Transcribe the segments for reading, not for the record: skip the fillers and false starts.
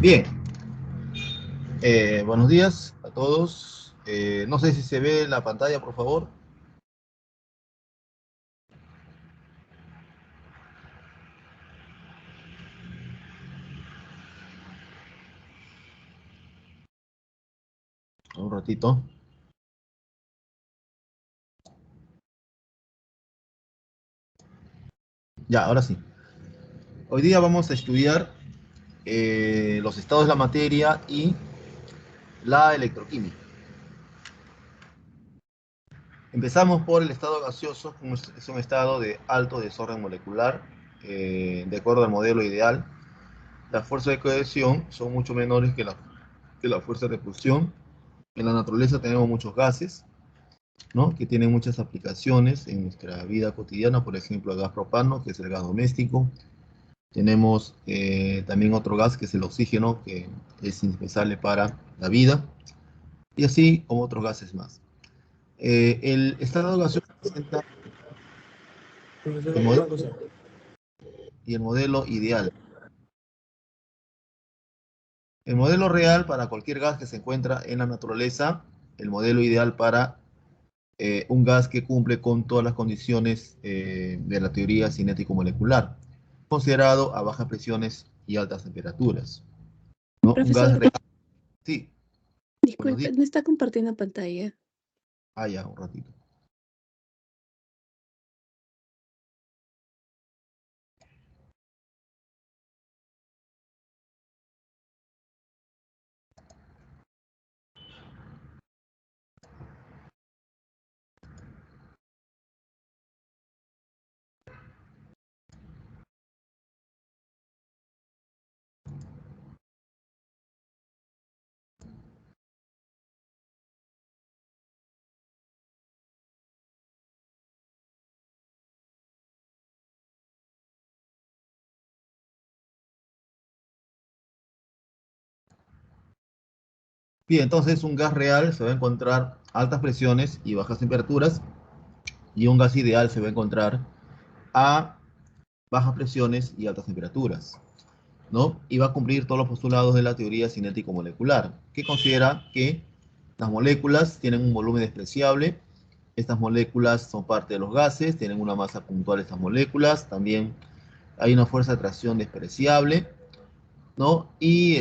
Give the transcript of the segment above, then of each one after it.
Bien, buenos días a todos. No sé si se ve la pantalla, por favor. Un ratito. Ya, ahora sí. Hoy día vamos a estudiar los estados de la materia y la electroquímica. Empezamos por el estado gaseoso, como es un estado de alto desorden molecular, de acuerdo al modelo ideal. Las fuerzas de cohesión son mucho menores que la fuerza de repulsión. En la naturaleza tenemos muchos gases, ¿no? Que tienen muchas aplicaciones en nuestra vida cotidiana, por ejemplo, el gas propano, que es el gas doméstico. Tenemos también otro gas que es el oxígeno, que es indispensable para la vida, y así como otros gases más. El estado gaseoso presenta Profesor, el una modelo cosa. y el modelo ideal. El modelo real para cualquier gas que se encuentra en la naturaleza, el modelo ideal para un gas que cumple con todas las condiciones de la teoría cinético-molecular, considerado a bajas presiones y altas temperaturas, ¿no? Un gas Profesor, real. Sí, buenos disculpe, días. no está compartiendo pantalla. Ah, ya, un ratito. Bien, entonces un gas real se va a encontrar a altas presiones y bajas temperaturas, y un gas ideal se va a encontrar a bajas presiones y altas temperaturas, ¿no? Y va a cumplir todos los postulados de la teoría cinético-molecular, que considera que las moléculas tienen un volumen despreciable. Estas moléculas son parte de los gases, tienen una masa puntual estas moléculas, también hay una fuerza de atracción despreciable, ¿no? Y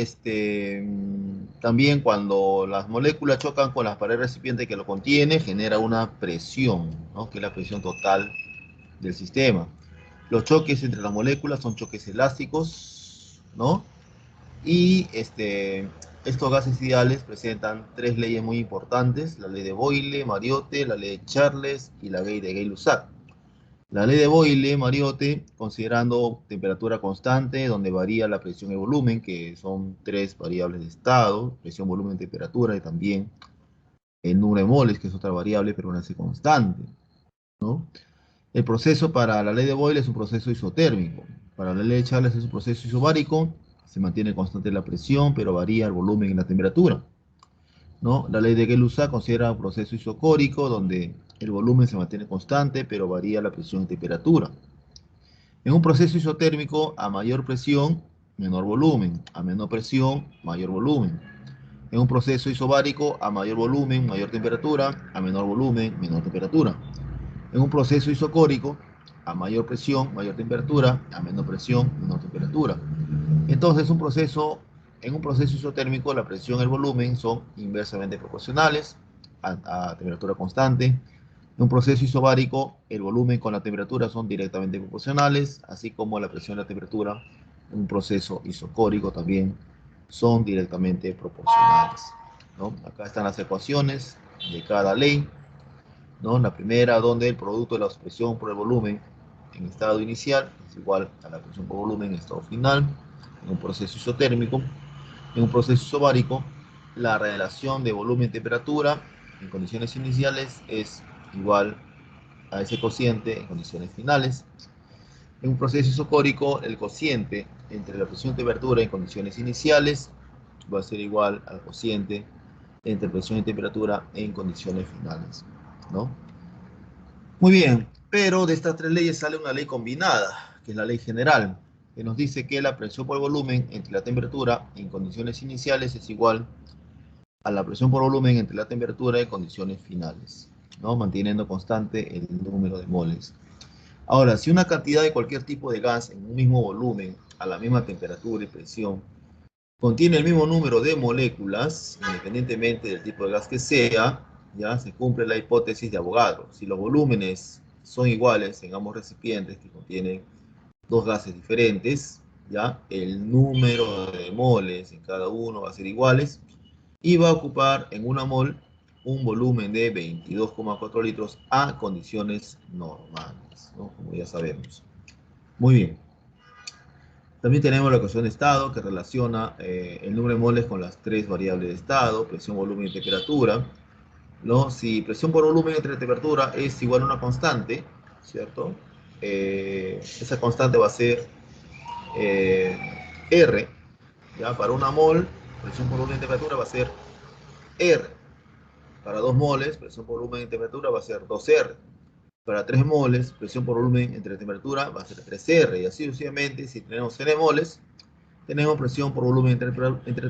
también cuando las moléculas chocan con la pared recipiente que lo contiene, genera una presión, ¿no? Que es la presión total del sistema. Los choques entre las moléculas son choques elásticos, ¿no? Y estos gases ideales presentan tres leyes muy importantes: la ley de Boyle-Mariotte, la ley de Charles y la ley de Gay-Lussac. La ley de Boyle-Mariotte, considerando temperatura constante, donde varía la presión y volumen, que son tres variables de estado: presión, volumen, temperatura, y también el número de moles, que es otra variable, pero una hace constante, ¿no? El proceso para la ley de Boyle es un proceso isotérmico. Para la ley de Charles es un proceso isobárico, se mantiene constante la presión, pero varía el volumen y la temperatura, ¿no? La ley de Gay-Lussac considera un proceso isocórico, donde el volumen se mantiene constante, pero varía la presión y temperatura. En un proceso isotérmico, a mayor presión, menor volumen; a menor presión, mayor volumen. En un proceso isobárico, a mayor volumen, mayor temperatura; a menor volumen, menor temperatura. En un proceso isocórico, a mayor presión, mayor temperatura; a menor presión, menor temperatura. Entonces, en un proceso isotérmico, la presión y el volumen son inversamente proporcionales a temperatura constante. En un proceso isobárico, el volumen con la temperatura son directamente proporcionales, así como la presión y la temperatura en un proceso isocórico también son directamente proporcionales, ¿no? Acá están las ecuaciones de cada ley, ¿no? La primera, donde el producto de la expresión por el volumen en estado inicial es igual a la presión por volumen en estado final, en un proceso isotérmico. En un proceso isobárico, la relación de volumen-temperatura en condiciones iniciales es igual a ese cociente en condiciones finales. En un proceso isocórico, el cociente entre la presión y temperatura en condiciones iniciales va a ser igual al cociente entre presión y temperatura en condiciones finales, ¿no? Muy bien, pero de estas tres leyes sale una ley combinada, que es la ley general. que nos dice que la presión por volumen entre la temperatura en condiciones iniciales es igual a la presión por volumen entre la temperatura en condiciones finales, ¿no? Manteniendo constante el número de moles. Ahora, si una cantidad de cualquier tipo de gas en un mismo volumen, a la misma temperatura y presión, contiene el mismo número de moléculas, independientemente del tipo de gas que sea, ya se cumple la hipótesis de Avogadro. Si los volúmenes son iguales en ambos recipientes que contienen dos gases diferentes, ya el número de moles en cada uno va a ser iguales y va a ocupar en una mol un volumen de 22,4 litros a condiciones normales, ¿no? Como ya sabemos. Muy bien. También tenemos la ecuación de estado que relaciona el número de moles con las tres variables de estado, presión, volumen y temperatura, ¿no? Si presión por volumen entre temperatura es igual a una constante, ¿cierto? Esa constante va a ser R, ¿ya? Para una mol, presión por volumen y temperatura va a ser R. Para 2 moles, presión por volumen y temperatura va a ser 2R. Para 3 moles, presión por volumen entre temperatura va a ser 3R. Y así sucesivamente, si tenemos N moles, tenemos presión por volumen entre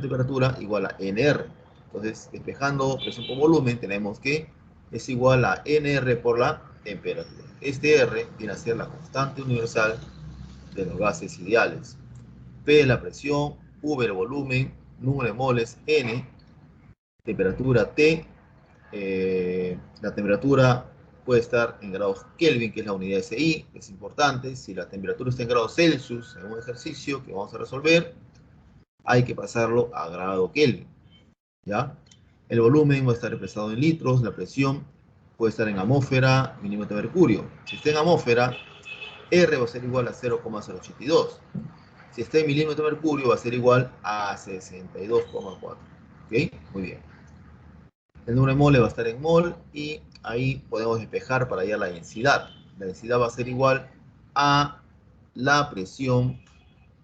temperatura igual a NR. Entonces, despejando presión por volumen, tenemos que es igual a NR por la temperatura. Este R viene a ser la constante universal de los gases ideales. P es la presión, V el volumen, número de moles, N, temperatura T. La temperatura puede estar en grados Kelvin, que es la unidad SI, es importante. Si la temperatura está en grados Celsius, en un ejercicio que vamos a resolver, hay que pasarlo a grado Kelvin, ¿ya? El volumen va a estar expresado en litros, la presión puede estar en atmósfera, milímetro de mercurio. Si está en atmósfera, R va a ser igual a 0,082. Si está en milímetro de mercurio, va a ser igual a 62,4. ¿Ok? Muy bien. El número de mole va a estar en mol y ahí podemos despejar para hallar la densidad. La densidad va a ser igual a la presión,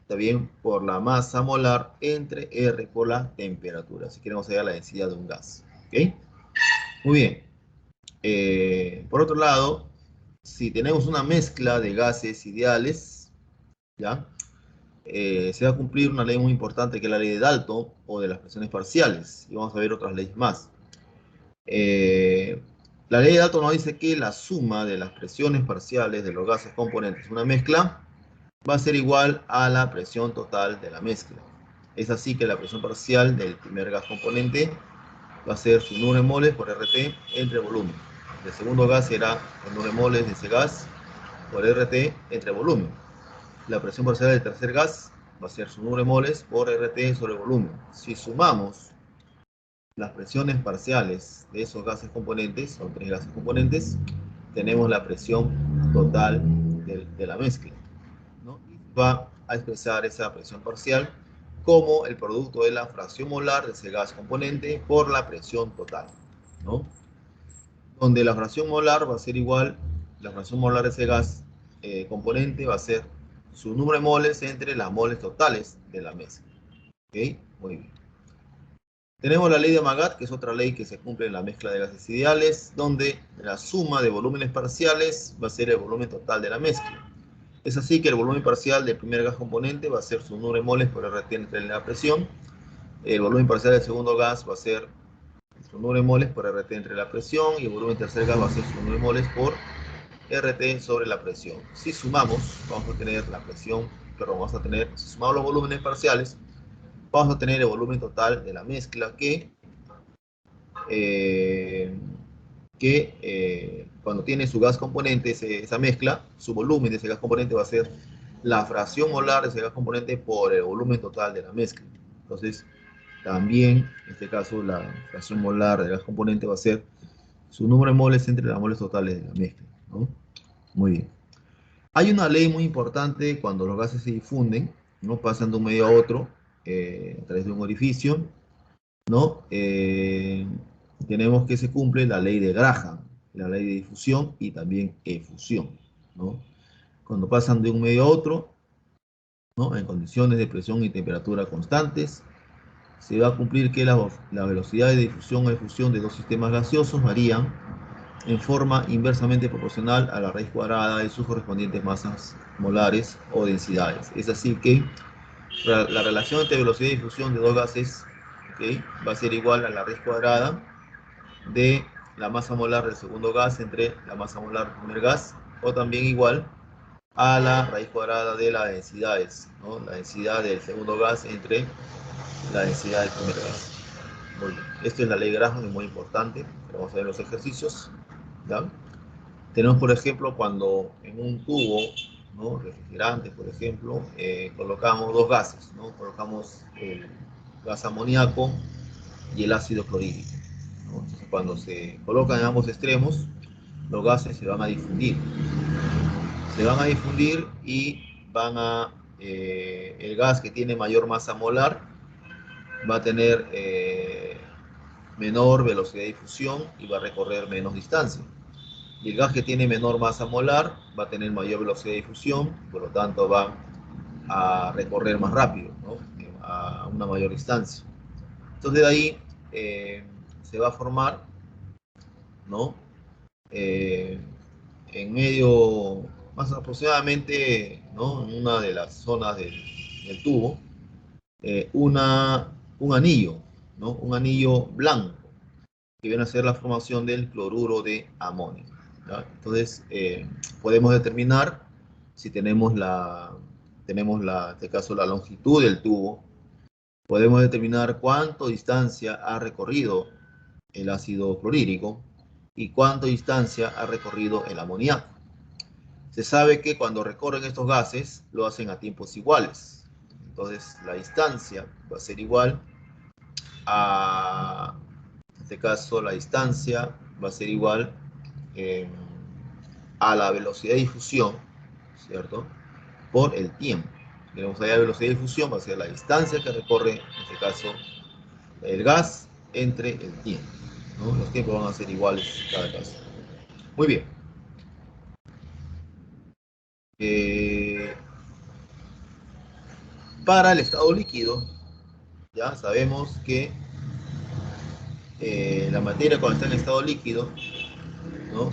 también por la masa molar entre R por la temperatura. Si queremos hallar la densidad de un gas. ¿Ok? Muy bien. Por otro lado, si tenemos una mezcla de gases ideales, ¿ya? Se va a cumplir una ley muy importante que es la ley de Dalton o de las presiones parciales. Y vamos a ver otras leyes más. La ley de Dalton nos dice que la suma de las presiones parciales de los gases componentes de una mezcla va a ser igual a la presión total de la mezcla. Es así que la presión parcial del primer gas componente va a ser su número de moles por RT entre volumen. El segundo gas será el número de moles de ese gas por RT entre volumen. La presión parcial del tercer gas va a ser su número de moles por RT sobre volumen. Si sumamos las presiones parciales de esos gases componentes, son tres gases componentes, tenemos la presión total de la mezcla, ¿no? Y va a expresar esa presión parcial como el producto de la fracción molar de ese gas componente por la presión total, ¿no? Donde la fracción molar va a ser igual, la fracción molar de ese gas componente va a ser su número de moles entre las moles totales de la mezcla. ¿Ok? Muy bien. Tenemos la ley de Magat, que es otra ley que se cumple en la mezcla de gases ideales, donde la suma de volúmenes parciales va a ser el volumen total de la mezcla. Es así que el volumen parcial del primer gas componente va a ser su número de moles por RT entre la presión. El volumen parcial del segundo gas va a ser su número de moles por RT entre la presión. Y el volumen del tercer gas va a ser su número de moles por RT sobre la presión. Si sumamos, vamos a tener la presión, perdón, vamos a tener, si sumamos los volúmenes parciales, vamos a tener el volumen total de la mezcla cuando tiene su gas componente, esa mezcla, su volumen de ese gas componente va a ser la fracción molar de ese gas componente por el volumen total de la mezcla. Entonces, también, en este caso, la fracción molar del gas componente va a ser su número de moles entre las moles totales de la mezcla, ¿no? Muy bien. Hay una ley muy importante cuando los gases se difunden, ¿no? Pasan de un medio a otro a través de un orificio, ¿no? Tenemos que se cumple la ley de Graham, la ley de difusión y también efusión, ¿no? Cuando pasan de un medio a otro, ¿no? En condiciones de presión y temperatura constantes, se va a cumplir que la velocidad de difusión o efusión de dos sistemas gaseosos varían en forma inversamente proporcional a la raíz cuadrada de sus correspondientes masas molares o densidades. Es así que la relación entre velocidad de difusión de dos gases, ¿okay?, va a ser igual a la raíz cuadrada de la masa molar del segundo gas entre la masa molar del primer gas, o también igual a la raíz cuadrada de las densidades, ¿no? La densidad del segundo gas entre la densidad del primer gas. Muy bien. Esto es la ley de Graham, es muy importante, pero vamos a ver los ejercicios, ¿ya? Tenemos, por ejemplo, cuando en un tubo, ¿no?, refrigerante, por ejemplo, colocamos dos gases, ¿no? Colocamos el gas amoníaco y el ácido clorhídrico, ¿no? Entonces, cuando se colocan en ambos extremos, los gases se van a difundir. Se van a difundir y el gas que tiene mayor masa molar va a tener menor velocidad de difusión y va a recorrer menos distancia. Y el gas que tiene menor masa molar va a tener mayor velocidad de difusión, por lo tanto va a recorrer más rápido, ¿no?, a una mayor distancia. Entonces de ahí se va a formar, ¿no?, en medio, más aproximadamente, ¿no?, en una de las zonas del tubo, un anillo, ¿no?, un anillo blanco, que viene a ser la formación del cloruro de amonio, ¿ya? Entonces, podemos determinar si en este caso, la longitud del tubo. Podemos determinar cuánto distancia ha recorrido el ácido clorhídrico y cuánto distancia ha recorrido el amoníaco. Se sabe que cuando recorren estos gases, lo hacen a tiempos iguales. Entonces, la distancia va a ser igual a, en este caso, la distancia va a ser igual a la velocidad de difusión, ¿cierto?, por el tiempo. Tenemos ahí la velocidad de difusión, va a ser la distancia que recorre, en este caso, el gas entre el tiempo, ¿no? Los tiempos van a ser iguales en cada caso. Muy bien. Para el estado líquido, ya sabemos que la materia, cuando está en estado líquido, ¿no?,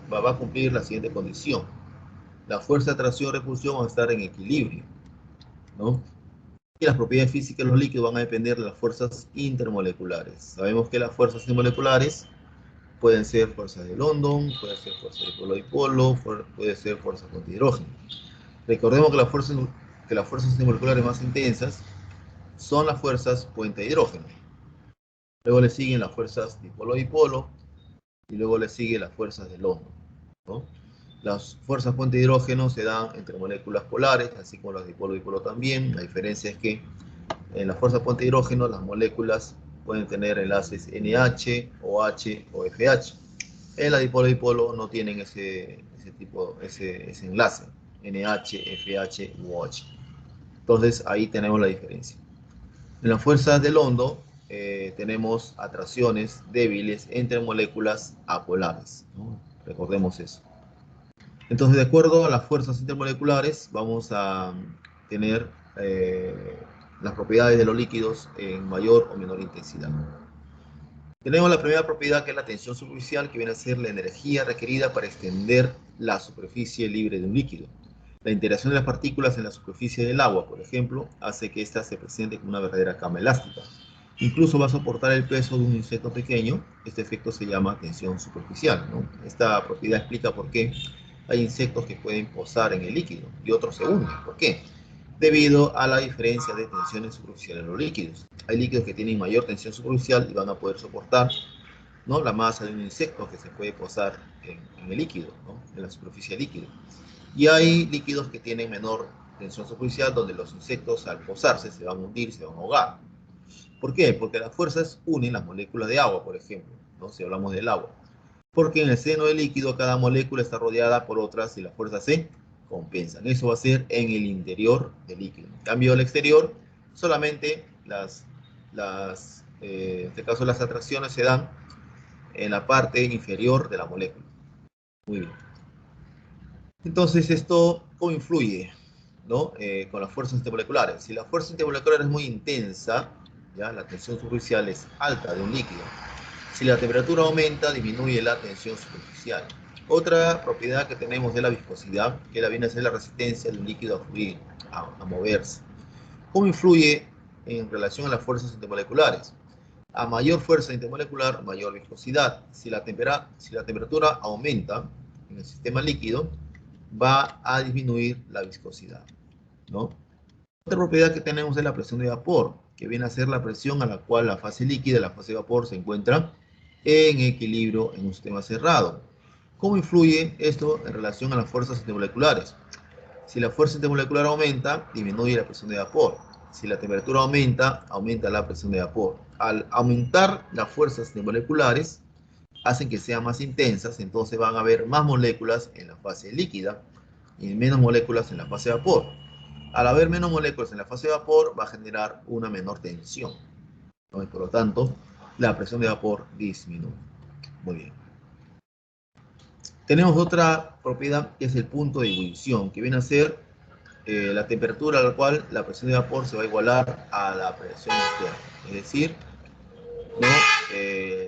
va a cumplir la siguiente condición. La fuerza de atracción y repulsión van a estar en equilibrio, ¿no? Y las propiedades físicas de los líquidos van a depender de las fuerzas intermoleculares. Sabemos que las fuerzas intermoleculares pueden ser fuerzas de London, puede ser fuerza de dipolo-dipolo, puede ser fuerza de hidrógeno. Recordemos que las fuerzas intermoleculares más intensas son las fuerzas puente de hidrógeno. Luego le siguen las fuerzas dipolo-dipolo y luego le siguen las fuerzas de London, ¿no? Las fuerzas puente de hidrógeno se dan entre moléculas polares, así como las dipolo-dipolo también. La diferencia es que en la fuerza puente de hidrógeno las moléculas pueden tener enlaces NH, OH o FH. En la dipolo-dipolo no tienen ese enlace, NH, FH u OH. Entonces ahí tenemos la diferencia. En las fuerzas de London tenemos atracciones débiles entre moléculas apolares, ¿no? Recordemos eso. Entonces, de acuerdo a las fuerzas intermoleculares, vamos a tener las propiedades de los líquidos en mayor o menor intensidad. Tenemos la primera propiedad, que es la tensión superficial, que viene a ser la energía requerida para extender la superficie libre de un líquido. La interacción de las partículas en la superficie del agua, por ejemplo, hace que ésta se presente como una verdadera cama elástica. Incluso va a soportar el peso de un insecto pequeño. Este efecto se llama tensión superficial, ¿no? Esta propiedad explica por qué hay insectos que pueden posar en el líquido y otros se hunden. ¿Por qué? Debido a la diferencia de tensiones superficiales en los líquidos. Hay líquidos que tienen mayor tensión superficial y van a poder soportar, ¿no?, la masa de un insecto que se puede posar en el líquido, ¿no?, en la superficie del líquido. Y hay líquidos que tienen menor tensión superficial, donde los insectos, al posarse, se van a hundir, se van a ahogar. ¿Por qué? Porque las fuerzas unen las moléculas de agua, por ejemplo, ¿no?, si hablamos del agua. Porque en el seno del líquido cada molécula está rodeada por otras y las fuerzas se compensan. Eso va a ser en el interior del líquido. En cambio, al exterior, solamente en este caso las atracciones se dan en la parte inferior de la molécula. Muy bien. Entonces, ¿esto cómo influye, ¿no?, con las fuerzas intermoleculares? Si la fuerza intermolecular es muy intensa, ¿ya?, la tensión superficial es alta de un líquido, Si la temperatura aumenta, disminuye la tensión superficial. Otra propiedad que tenemos de la viscosidad, que la viene a ser la resistencia del líquido a fluir, a moverse. ¿Cómo influye en relación a las fuerzas intermoleculares? A mayor fuerza intermolecular, mayor viscosidad. Si la temperatura aumenta en el sistema líquido, va a disminuir la viscosidad, ¿no? Otra propiedad que tenemos es la presión de vapor, que viene a ser la presión a la cual la fase líquida y la fase de vapor se encuentran en equilibrio en un sistema cerrado. ¿Cómo influye esto en relación a las fuerzas intermoleculares? Si la fuerza intermolecular aumenta, disminuye la presión de vapor. Si la temperatura aumenta, aumenta la presión de vapor. Al aumentar las fuerzas intermoleculares, hacen que sean más intensas, entonces van a haber más moléculas en la fase líquida y menos moléculas en la fase de vapor. Al haber menos moléculas en la fase de vapor, va a generar una menor tensión, ¿no? Y por lo tanto, la presión de vapor disminuye. Muy bien. Tenemos otra propiedad que es el punto de ebullición, que viene a ser la temperatura a la cual la presión de vapor se va a igualar a la presión externa. Es decir, ¿no?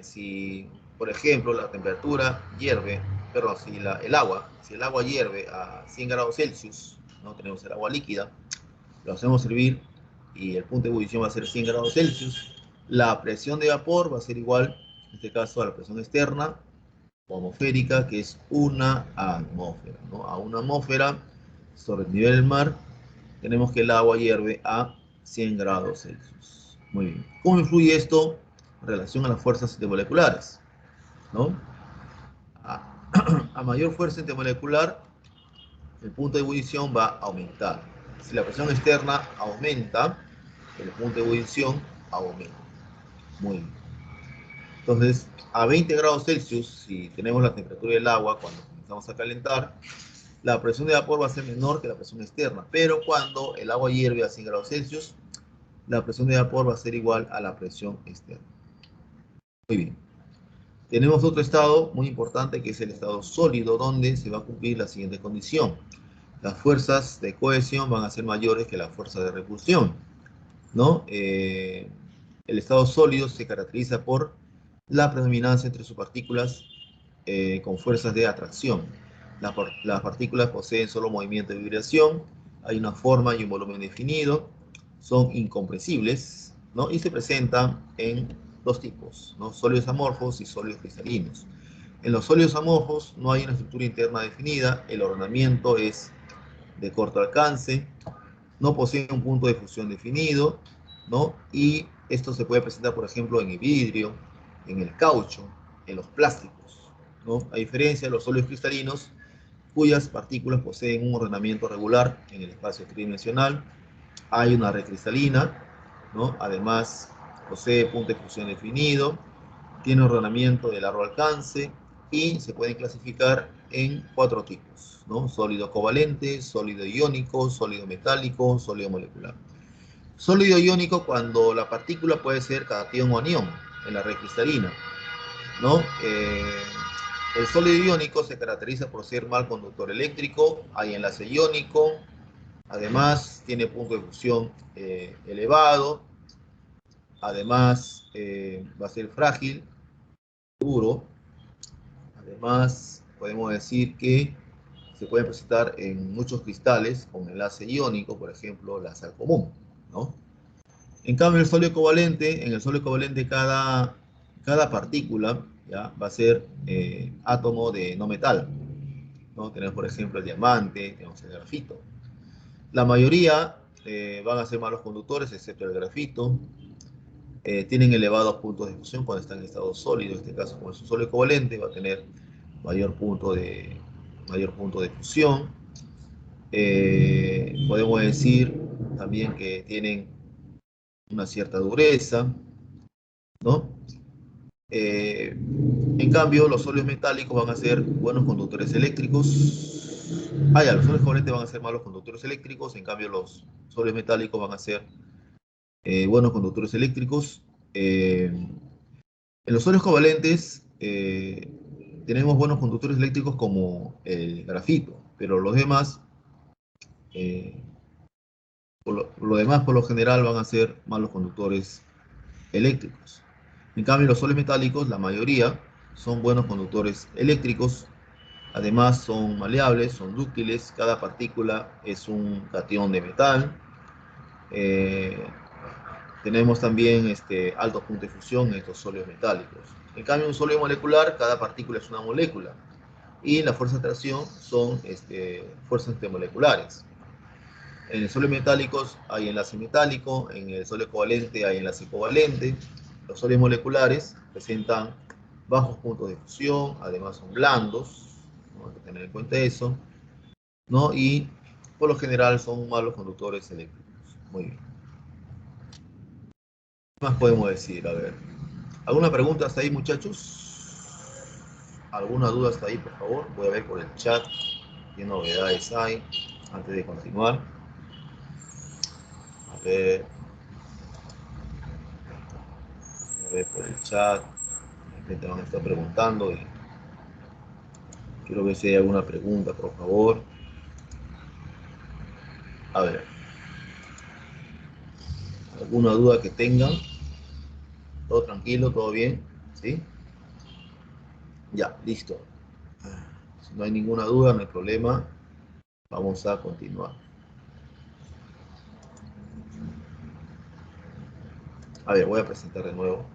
Si, por ejemplo, la temperatura hierve, perdón, si el agua hierve a 100 grados Celsius, ¿no? Tenemos el agua líquida, lo hacemos hervir y el punto de ebullición va a ser 100 grados Celsius, la presión de vapor va a ser igual, en este caso, a la presión externa o atmosférica, que es una atmósfera, ¿no? A una atmósfera sobre el nivel del mar, tenemos que el agua hierve a 100 grados Celsius. Muy bien. ¿Cómo influye esto en relación a las fuerzas intermoleculares? ¿No? A mayor fuerza intermolecular, el punto de ebullición va a aumentar. Si la presión externa aumenta, el punto de ebullición aumenta. Muy bien. Entonces, a 20 grados Celsius, si tenemos la temperatura del agua cuando comenzamos a calentar, la presión de vapor va a ser menor que la presión externa, pero cuando el agua hierve a 100 grados Celsius, la presión de vapor va a ser igual a la presión externa. Muy bien. Tenemos otro estado muy importante que es el estado sólido, donde se va a cumplir la siguiente condición. Las fuerzas de cohesión van a ser mayores que las fuerzas de repulsión, ¿no? El estado sólido se caracteriza por la predominancia entre sus partículas con fuerzas de atracción. Las partículas poseen solo movimiento de vibración, hay una forma y un volumen definido, son incompresibles, ¿no? Y se presentan en dos tipos, ¿no? Sólidos amorfos y sólidos cristalinos. En los sólidos amorfos no hay una estructura interna definida, el ordenamiento es de corto alcance, no posee un punto de fusión definido, ¿no? Y esto se puede presentar, por ejemplo, en el vidrio, en el caucho, en los plásticos, ¿no? A diferencia de los sólidos cristalinos, cuyas partículas poseen un ordenamiento regular en el espacio tridimensional, hay una red cristalina, ¿no? Además, posee punto de fusión definido, tiene ordenamiento de largo alcance y se pueden clasificar en 4 tipos, ¿no? Sólido covalente, sólido iónico, sólido metálico, sólido molecular. Sólido iónico cuando la partícula puede ser cation o anión en la red cristalina, ¿no? El sólido iónico se caracteriza por ser mal conductor eléctrico, hay enlace iónico, además tiene punto de fusión elevado, además va a ser frágil, duro, además podemos decir que se puede presentar en muchos cristales con enlace iónico, por ejemplo, la sal común, ¿no? En cambio, en el sólido covalente cada partícula, ¿ya? Va a ser átomo de no metal, ¿no? Tenemos, por ejemplo, el diamante, tenemos el grafito. La mayoría van a ser malos conductores, excepto el grafito. Tienen elevados puntos de fusión cuando están en estado sólido. En este caso, como es un sólido covalente, va a tener mayor punto de fusión. Podemos decir también que tienen una cierta dureza, ¿no? En cambio, los sólidos metálicos van a ser buenos conductores eléctricos. Ya, los sólidos covalentes van a ser malos conductores eléctricos, en cambio los sólidos metálicos van a ser buenos conductores eléctricos. En los sólidos covalentes tenemos buenos conductores eléctricos como el grafito, pero los demás, por lo general, van a ser malos conductores eléctricos. En cambio, los sólidos metálicos, la mayoría, son buenos conductores eléctricos. Además, son maleables, son dúctiles. Cada partícula es un catión de metal. Eh, Tenemos también altos puntos de fusión en estos sólidos metálicos. En cambio, un sólido molecular, cada partícula es una molécula. Y las fuerzas de atracción son fuerzas intermoleculares. En el sólido metálicos hay enlace metálico, en el sólido covalente hay enlace covalente. Los sólidos moleculares presentan bajos puntos de fusión, además son blandos, ¿no? Hay que tener en cuenta eso, ¿no? Y por lo general son malos conductores eléctricos. Muy bien. ¿Qué más podemos decir? A ver. ¿Alguna pregunta hasta ahí, muchachos? ¿Alguna duda hasta ahí, por favor? Voy a ver por el chat qué novedades hay antes de continuar. A ver por el chat. Te van a estar preguntando. Y quiero ver si hay alguna pregunta, por favor. A ver. ¿Alguna duda que tengan? ¿Todo tranquilo? ¿Todo bien? ¿Sí? Ya, listo. Si no hay ninguna duda, no hay problema. Vamos a continuar. A ver, voy a presentar de nuevo.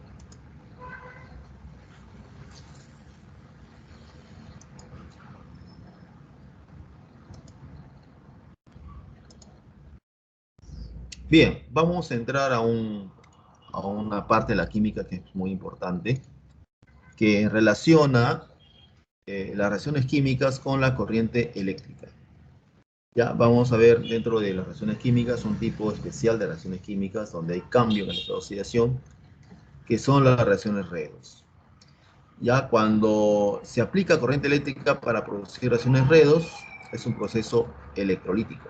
Bien, vamos a entrar a una parte de la química que es muy importante, que relaciona las reacciones químicas con la corriente eléctrica. Ya vamos a ver dentro de las reacciones químicas un tipo especial de reacciones químicas donde hay cambio en el estado de oxidación, que son las reacciones redox. Ya cuando se aplica corriente eléctrica para producir reacciones redox, es un proceso electrolítico.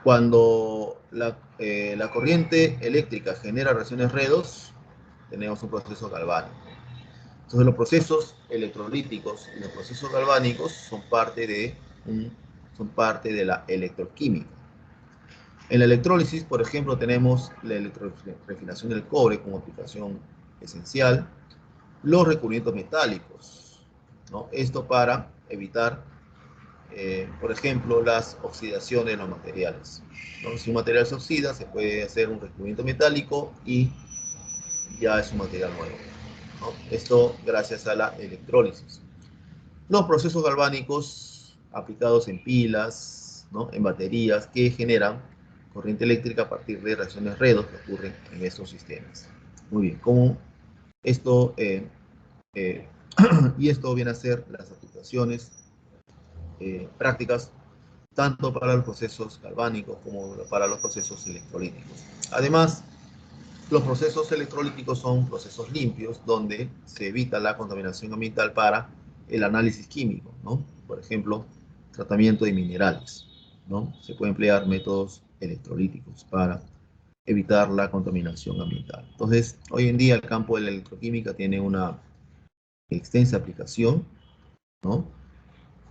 Cuando la corriente eléctrica genera reacciones redox, tenemos un proceso galvánico. Entonces los procesos electrolíticos y los procesos galvánicos son parte de la electroquímica. En la electrólisis, por ejemplo, tenemos la electrorefinación del cobre como aplicación esencial, los recubrimientos metálicos, ¿no? Esto para evitar, por ejemplo, las oxidaciones de los materiales, ¿no? Si un material se oxida, se puede hacer un recubrimiento metálico y ya es un material nuevo, ¿no? Esto gracias a la electrólisis. Los procesos galvánicos aplicados en pilas, ¿no? En baterías que generan corriente eléctrica a partir de reacciones redox que ocurren en estos sistemas. Muy bien, ¿cómo esto eh, y esto viene a ser las aplicaciones prácticas tanto para los procesos galvánicos como para los procesos electrolíticos? Además, los procesos electrolíticos son procesos limpios donde se evita la contaminación ambiental para el análisis químico, ¿no? Por ejemplo, tratamiento de minerales, ¿no? Se pueden emplear métodos electrolíticos para evitar la contaminación ambiental. Entonces, hoy en día el campo de la electroquímica tiene una extensa aplicación, ¿no?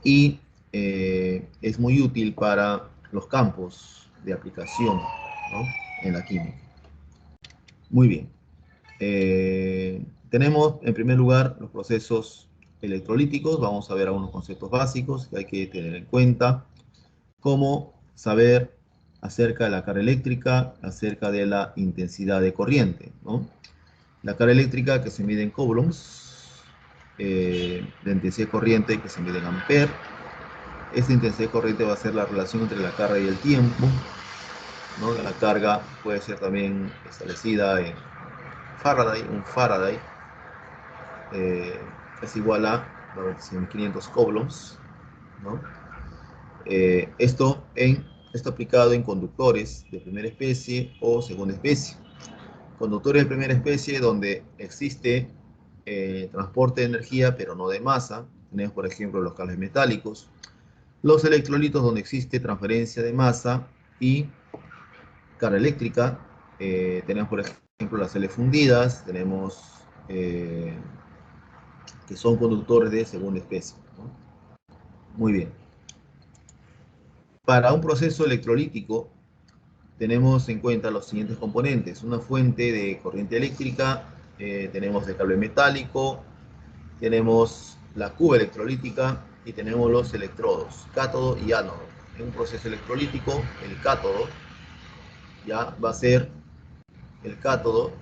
Y es muy útil para los campos de aplicación, ¿no? En la química. Muy bien. Tenemos en primer lugar los procesos electrolíticos. Vamos a ver algunos conceptos básicos que hay que tener en cuenta, como saber acerca de la carga eléctrica, acerca de la intensidad de corriente, ¿no? La carga eléctrica que se mide en coulombs, la intensidad de corriente que se mide en amperes. Esta intensidad de corriente va a ser la relación entre la carga y el tiempo, ¿no? La carga puede ser también establecida en Faraday. Un Faraday es igual a 9500 coulombs, ¿no? Esto aplicado en conductores de primera especie o segunda especie. Conductores de primera especie donde existe transporte de energía pero no de masa. Tenemos por ejemplo los cables metálicos. Los electrolitos donde existe transferencia de masa y carga eléctrica. Tenemos por ejemplo las celes fundidas. Tenemos que son conductores de segunda especie, ¿no? Muy bien. Para un proceso electrolítico tenemos en cuenta los siguientes componentes: una fuente de corriente eléctrica tenemos el cable metálico, tenemos la cuba electrolítica y tenemos los electrodos, cátodo y ánodo. En un proceso electrolítico, el cátodo ya va a ser, el cátodo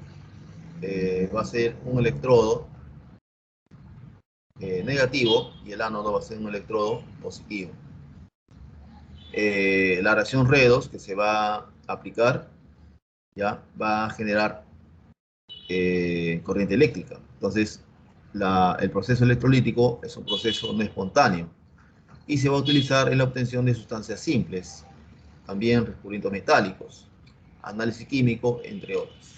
va a ser un electrodo negativo y el ánodo va a ser un electrodo positivo. La reacción redox que se va a aplicar ya va a generar corriente eléctrica. Entonces, el proceso electrolítico es un proceso no espontáneo y se va a utilizar en la obtención de sustancias simples, también recubrimientos metálicos, análisis químico, entre otros.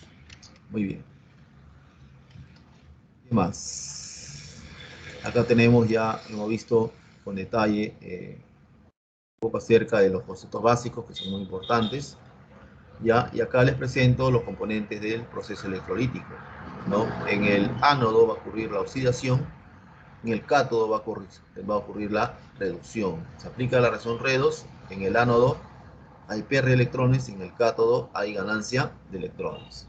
Muy bien. ¿Qué más? Acá tenemos ya, hemos visto con detalle un poco acerca de los conceptos básicos que son muy importantes. ¿Ya? Y acá les presento los componentes del proceso electrolítico, ¿no? En el ánodo va a ocurrir la oxidación, en el cátodo va a ocurrir la reducción. Se aplica la reacción redox, en el ánodo hay pérdida de electrones y en el cátodo hay ganancia de electrones.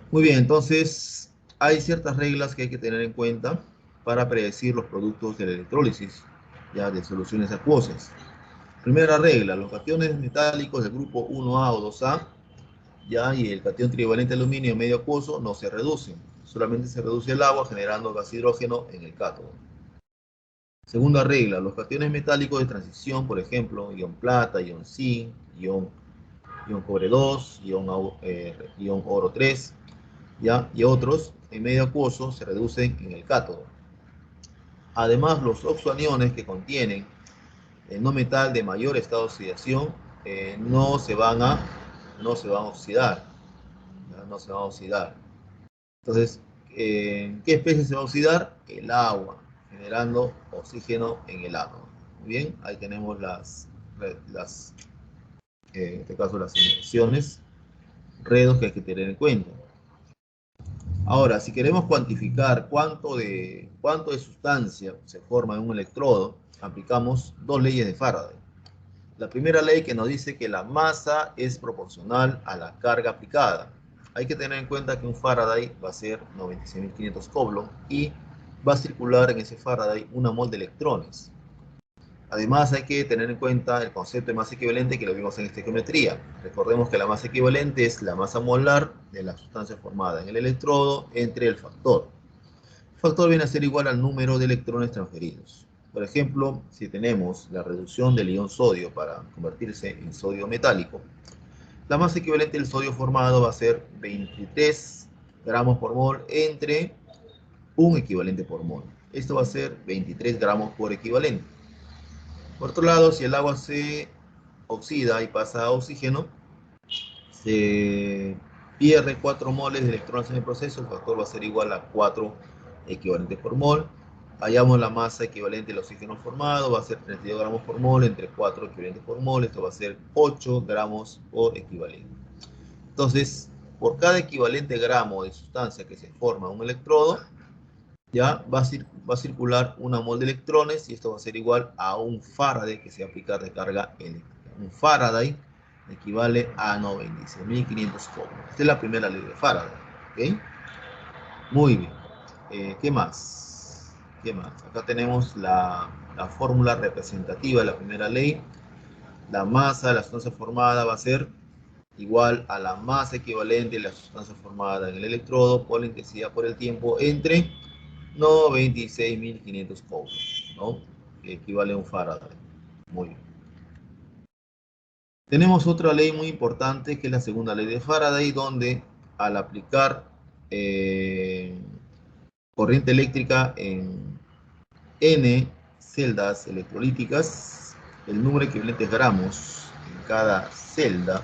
Muy bien, entonces hay ciertas reglas que hay que tener en cuenta para predecir los productos de la electrólisis, ya de soluciones acuosas. Primera regla, los cationes metálicos del grupo 1A o 2A, ya, y el catión trivalente de aluminio medio acuoso no se reducen, solamente se reduce el agua generando gas hidrógeno en el cátodo. Segunda regla, los cationes metálicos de transición, por ejemplo, ion plata, ion zinc, ion cobre 2, ion oro 3, ya, y otros en medio acuoso se reducen en el cátodo. Además, los oxoaniones que contienen el no metal de mayor estado de oxidación no se van a oxidar, ¿ya? No se van a oxidar. Entonces, ¿qué especie se va a oxidar? El agua, generando oxígeno en el átomo. Muy bien, ahí tenemos en este caso las emisiones, redos que hay que tener en cuenta. Ahora, si queremos cuantificar cuánto de sustancia se forma en un electrodo, aplicamos dos leyes de Faraday. La primera ley que nos dice que la masa es proporcional a la carga aplicada. Hay que tener en cuenta que un Faraday va a ser 96.500 Coulomb y va a circular en ese Faraday una mol de electrones. Además, hay que tener en cuenta el concepto de masa equivalente que lo vimos en estequiometría. Recordemos que la masa equivalente es la masa molar de la sustancia formada en el electrodo entre el factor. El factor viene a ser igual al número de electrones transferidos. Por ejemplo, si tenemos la reducción del ion sodio para convertirse en sodio metálico, la masa equivalente del sodio formado va a ser 23 gramos por mol entre un equivalente por mol. Esto va a ser 23 gramos por equivalente. Por otro lado, si el agua se oxida y pasa a oxígeno, se pierde 4 moles de electrones en el proceso, el factor va a ser igual a 4 equivalentes por mol. Hallamos la masa equivalente del oxígeno formado, va a ser 32 gramos por mol entre 4 equivalentes por mol, esto va a ser 8 gramos por equivalente. Entonces, por cada equivalente gramo de sustancia que se forma en un electrodo, ya va a circular una mol de electrones y esto va a ser igual a un Faraday que se va a aplicar de carga eléctrica. Un Faraday equivale a 96.500 Coulomb. Esta es la primera ley de Faraday. ¿Okay? Muy bien. ¿Qué más? ¿Qué más? Acá tenemos la fórmula representativa de la primera ley. La masa de la sustancia formada va a ser igual a la masa equivalente de la sustancia formada en el electrodo por la intensidad por el tiempo entre 96.500 Coulomb, ¿no? Que equivale a un Faraday. Muy bien. Tenemos otra ley muy importante que es la segunda ley de Faraday, donde al aplicar corriente eléctrica en N celdas electrolíticas, el número equivalente de gramos en cada celda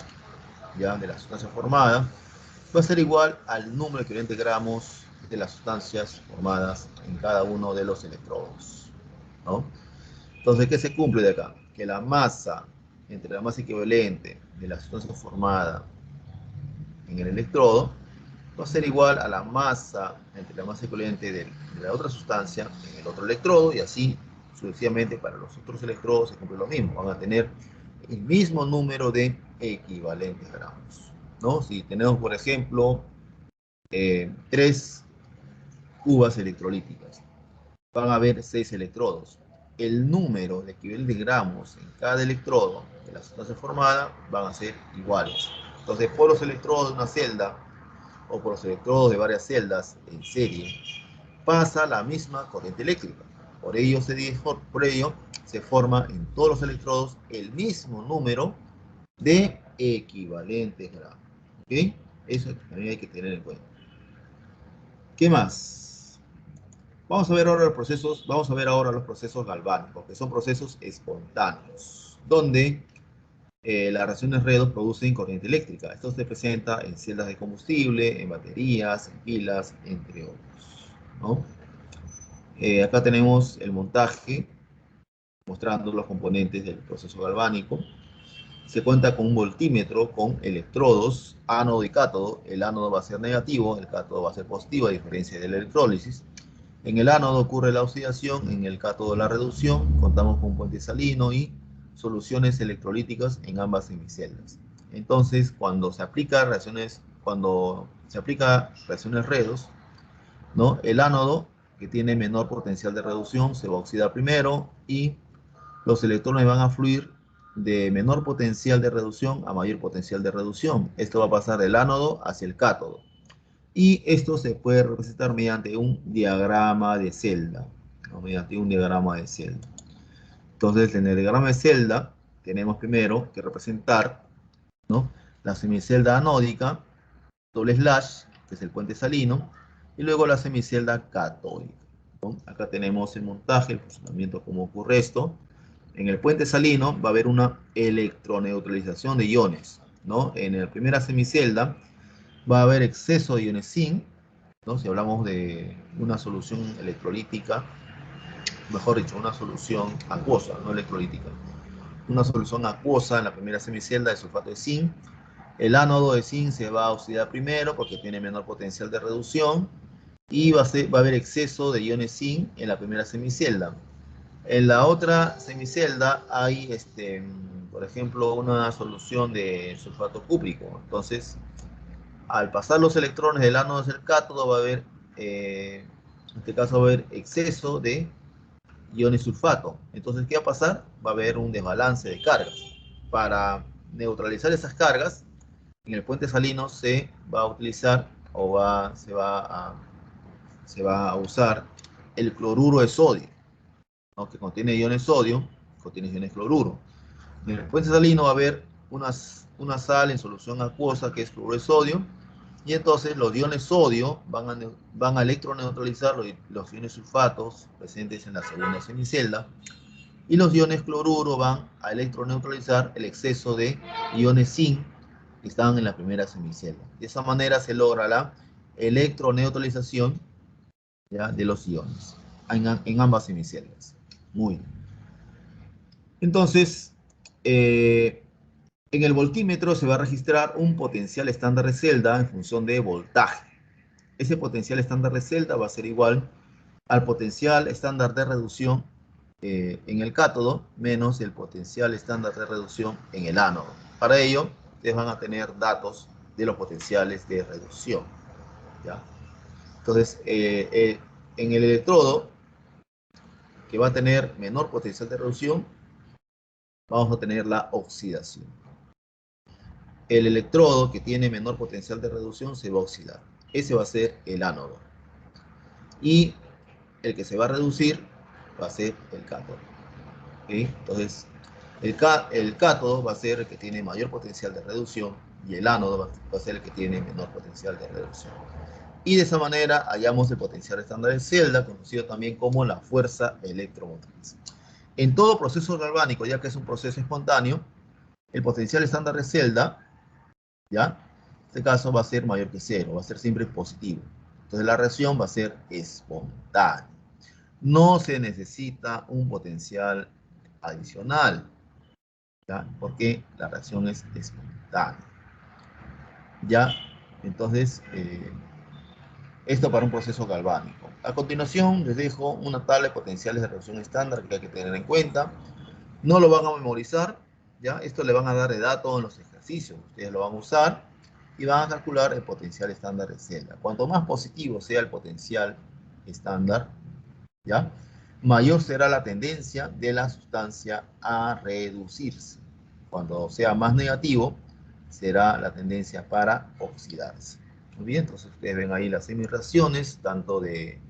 ya de la sustancia formada va a ser igual al número equivalente de gramos de las sustancias formadas en cada uno de los electrodos, ¿no? Entonces, ¿qué se cumple de acá? Que la masa entre la masa equivalente de la sustancia formada en el electrodo va a ser igual a la masa entre la masa equivalente de la otra sustancia en el otro electrodo y así sucesivamente para los otros electrodos se cumple lo mismo. Van a tener el mismo número de equivalentes gramos, ¿no? Si tenemos, por ejemplo, 3 cubas electrolíticas. Van a haber 6 electrodos. El número de equivalentes de gramos en cada electrodo de la sustancia formada van a ser iguales. Entonces, por los electrodos de una celda o por los electrodos de varias celdas en serie, pasa la misma corriente eléctrica. Por ello se forma en todos los electrodos el mismo número de equivalentes gramos. ¿Ok? Eso también hay que tener en cuenta. ¿Qué más? Vamos a ver ahora los procesos galvánicos, que son procesos espontáneos, donde las reacciones redox producen corriente eléctrica. Esto se presenta en celdas de combustible, en baterías, en pilas, entre otros, ¿no? Acá tenemos el montaje mostrando los componentes del proceso galvánico. Se cuenta con un voltímetro con electrodos, ánodo y cátodo. El ánodo va a ser negativo, el cátodo va a ser positivo, a diferencia de la electrólisis. En el ánodo ocurre la oxidación, en el cátodo la reducción. Contamos con un puente salino y soluciones electrolíticas en ambas semiceldas. Entonces, cuando se aplica reacciones redox, ¿no? El ánodo, que tiene menor potencial de reducción, se va a oxidar primero y los electrones van a fluir de menor potencial de reducción a mayor potencial de reducción. Esto va a pasar del ánodo hacia el cátodo. Y esto se puede representar mediante un diagrama de celda, ¿no? Mediante un diagrama de celda. Entonces, en el diagrama de celda, tenemos primero que representar, ¿no?, la semicelda anódica, doble slash, que es el puente salino, y luego la semicelda catódica, ¿no? Acá tenemos el montaje, el funcionamiento, cómo ocurre esto. En el puente salino va a haber una electroneutralización de iones, ¿no? En la primera semicelda va a haber exceso de iones zinc, ¿no? Si hablamos de una solución electrolítica, mejor dicho, una solución acuosa, no electrolítica. Una solución acuosa en la primera semicelda de sulfato de zinc. El ánodo de zinc se va a oxidar primero porque tiene menor potencial de reducción y va a haber exceso de iones zinc en la primera semicelda. En la otra semicelda hay, por ejemplo, una solución de sulfato cúprico. Entonces, al pasar los electrones del ánodo hacia el cátodo, va a haber, en este caso, va a haber exceso de iones sulfato. Entonces, ¿qué va a pasar? Va a haber un desbalance de cargas. Para neutralizar esas cargas, en el puente salino se va a utilizar se va a usar el cloruro de sodio, ¿no?, que contiene iones sodio, contiene iones cloruro. En el puente salino va a haber una sal en solución acuosa que es cloruro de sodio, y entonces los iones sodio van a electroneutralizar los iones sulfatos presentes en la segunda semicelda, y los iones cloruro van a electroneutralizar el exceso de iones zinc que están en la primera semicelda. De esa manera se logra la electroneutralización, ¿ya?, de los iones en ambas semiceldas. Muy bien. Entonces, en el voltímetro se va a registrar un potencial estándar de celda en función de voltaje. Ese potencial estándar de celda va a ser igual al potencial estándar de reducción en el cátodo menos el potencial estándar de reducción en el ánodo. Para ello, ustedes van a tener datos de los potenciales de reducción, ¿ya? Entonces, en el electrodo que va a tener menor potencial de reducción, vamos a tener la oxidación. El electrodo que tiene menor potencial de reducción se va a oxidar. Ese va a ser el ánodo. Y el que se va a reducir va a ser el cátodo. ¿Okay? Entonces, el cátodo va a ser el que tiene mayor potencial de reducción y el ánodo va a ser el que tiene menor potencial de reducción. Y de esa manera hallamos el potencial estándar de celda, conocido también como la fuerza electromotriz. En todo proceso galvánico, ya que es un proceso espontáneo, el potencial estándar de celda, ¿ya?, en este caso va a ser mayor que cero, va a ser siempre positivo. Entonces la reacción va a ser espontánea. No se necesita un potencial adicional, ¿ya?, porque la reacción es espontánea. ¿Ya? Entonces, esto para un proceso galvánico. A continuación, les dejo una tabla de potenciales de reducción estándar que hay que tener en cuenta. No lo van a memorizar, ¿ya? Esto le van a dar de datos en los ejercicios. Ustedes lo van a usar y van a calcular el potencial estándar de celda. Cuanto más positivo sea el potencial estándar, ¿ya?, mayor será la tendencia de la sustancia a reducirse. Cuando sea más negativo, será la tendencia para oxidarse. Muy bien, entonces ustedes ven ahí las semireacciones, tanto de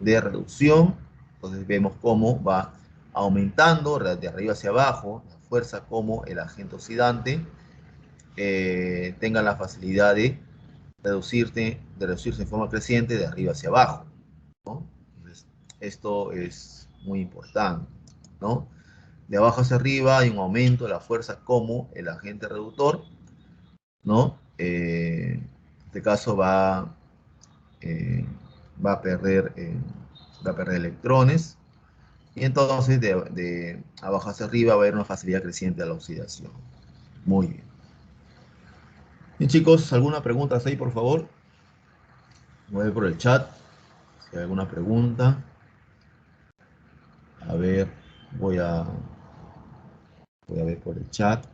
reducción. Entonces vemos cómo va aumentando de arriba hacia abajo la fuerza, como el agente oxidante tenga la facilidad de reducirse en forma creciente de arriba hacia abajo, ¿no? Entonces, esto es muy importante, ¿no? De abajo hacia arriba hay un aumento de la fuerza como el agente reductor, ¿no? En este caso eh, va a perder, eh, va a perder electrones, y entonces de abajo hacia arriba va a haber una facilidad creciente de la oxidación. Muy bien. Bien, chicos, ¿alguna pregunta ahí, por favor? Voy a ver por el chat si hay alguna pregunta. A ver, voy a, voy a ver por el chat.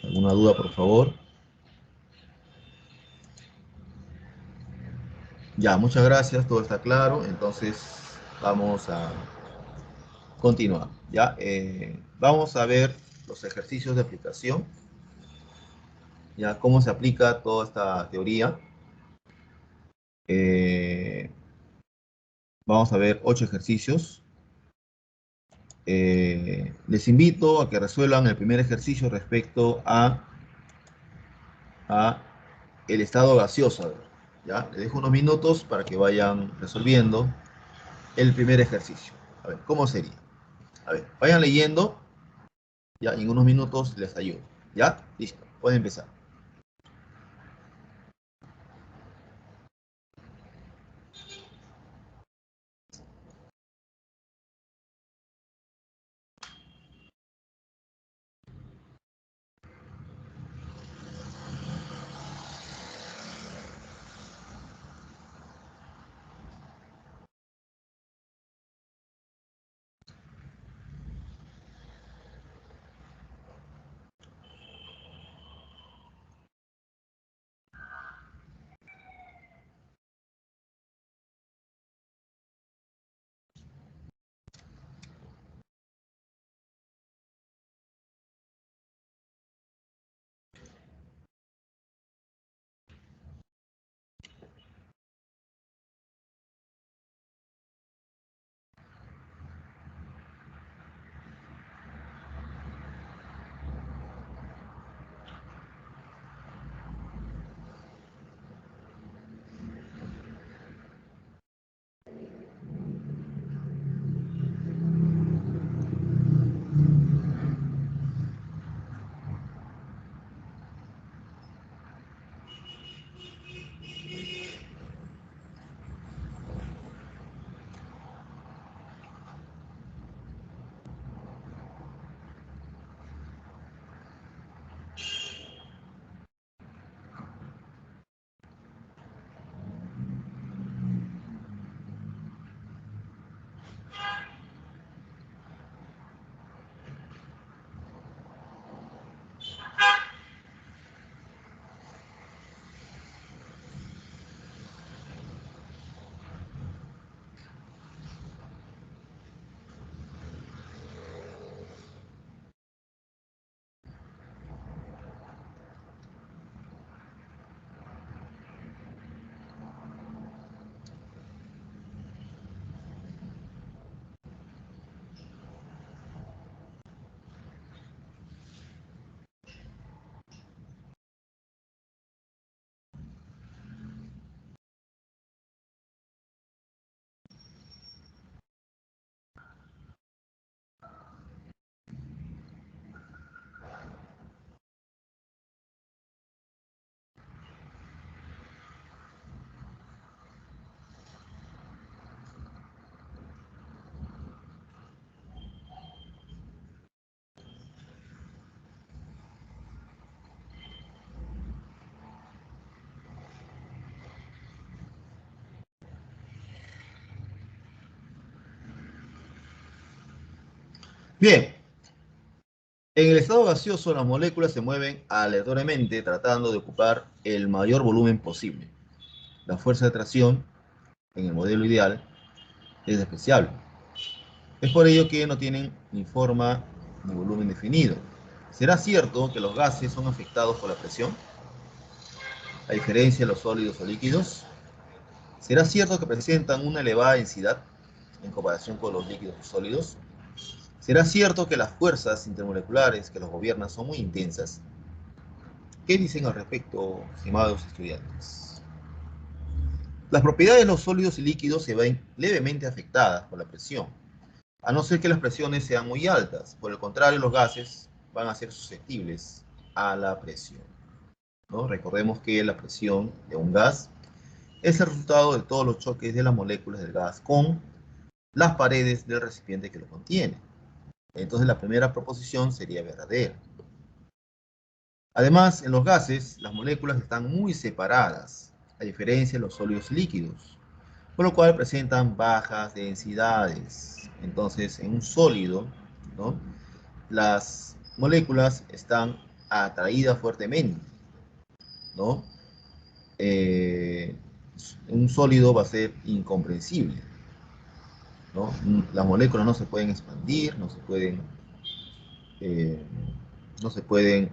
¿Alguna duda, por favor? Ya, muchas gracias, todo está claro. Entonces, vamos a continuar. Ya, vamos a ver los ejercicios de aplicación. Ya, cómo se aplica toda esta teoría. Eh, Vamos a ver 8 ejercicios. Les invito a que resuelvan el primer ejercicio respecto a el estado gaseoso. A ver, ¿ya? Les dejo unos minutos para que vayan resolviendo el primer ejercicio. A ver, ¿cómo sería? A ver, vayan leyendo, ya, en unos minutos les ayudo. ¿Ya? Listo, pueden empezar. Bien, En el estado gaseoso, las moléculas se mueven aleatoriamente tratando de ocupar el mayor volumen posible. La fuerza de atracción, en el modelo ideal, es despreciable. Es por ello que no tienen ni forma ni volumen definido. ¿Será cierto que los gases son afectados por la presión, a diferencia de los sólidos o líquidos? ¿Será cierto que presentan una elevada densidad en comparación con los líquidos y sólidos? ¿Será cierto que las fuerzas intermoleculares que los gobiernan son muy intensas? ¿Qué dicen al respecto, estimados estudiantes? Las propiedades de los sólidos y líquidos se ven levemente afectadas por la presión, a no ser que las presiones sean muy altas. Por el contrario, los gases van a ser susceptibles a la presión, ¿no? Recordemos que la presión de un gas es el resultado de todos los choques de las moléculas del gas con las paredes del recipiente que lo contiene. Entonces la primera proposición sería verdadera. Además, en los gases, las moléculas están muy separadas, a diferencia de los sólidos y líquidos, por lo cual presentan bajas densidades. Entonces, en un sólido, ¿no?, las moléculas están atraídas fuertemente, ¿no? Un sólido va a ser incomprensible, ¿no? Las moléculas no se pueden expandir, eh, no puede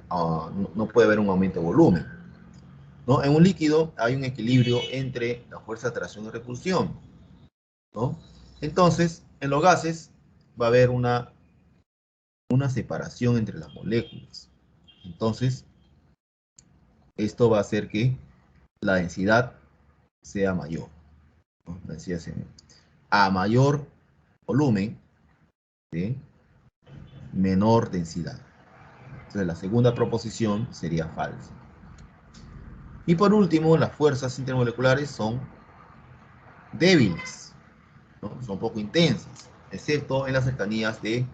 haber un aumento de volumen, ¿no? En un líquido hay un equilibrio entre la fuerza de atracción y repulsión, ¿no? Entonces, en los gases va a haber una separación entre las moléculas. Entonces, esto va a hacer que la densidad sea mayor, ¿no? La densidad sea mayor. A mayor volumen, ¿sí?, menor densidad. Entonces, la segunda proposición sería falsa. Y por último, las fuerzas intermoleculares son débiles, ¿no? Son poco intensas, excepto en las cercanías de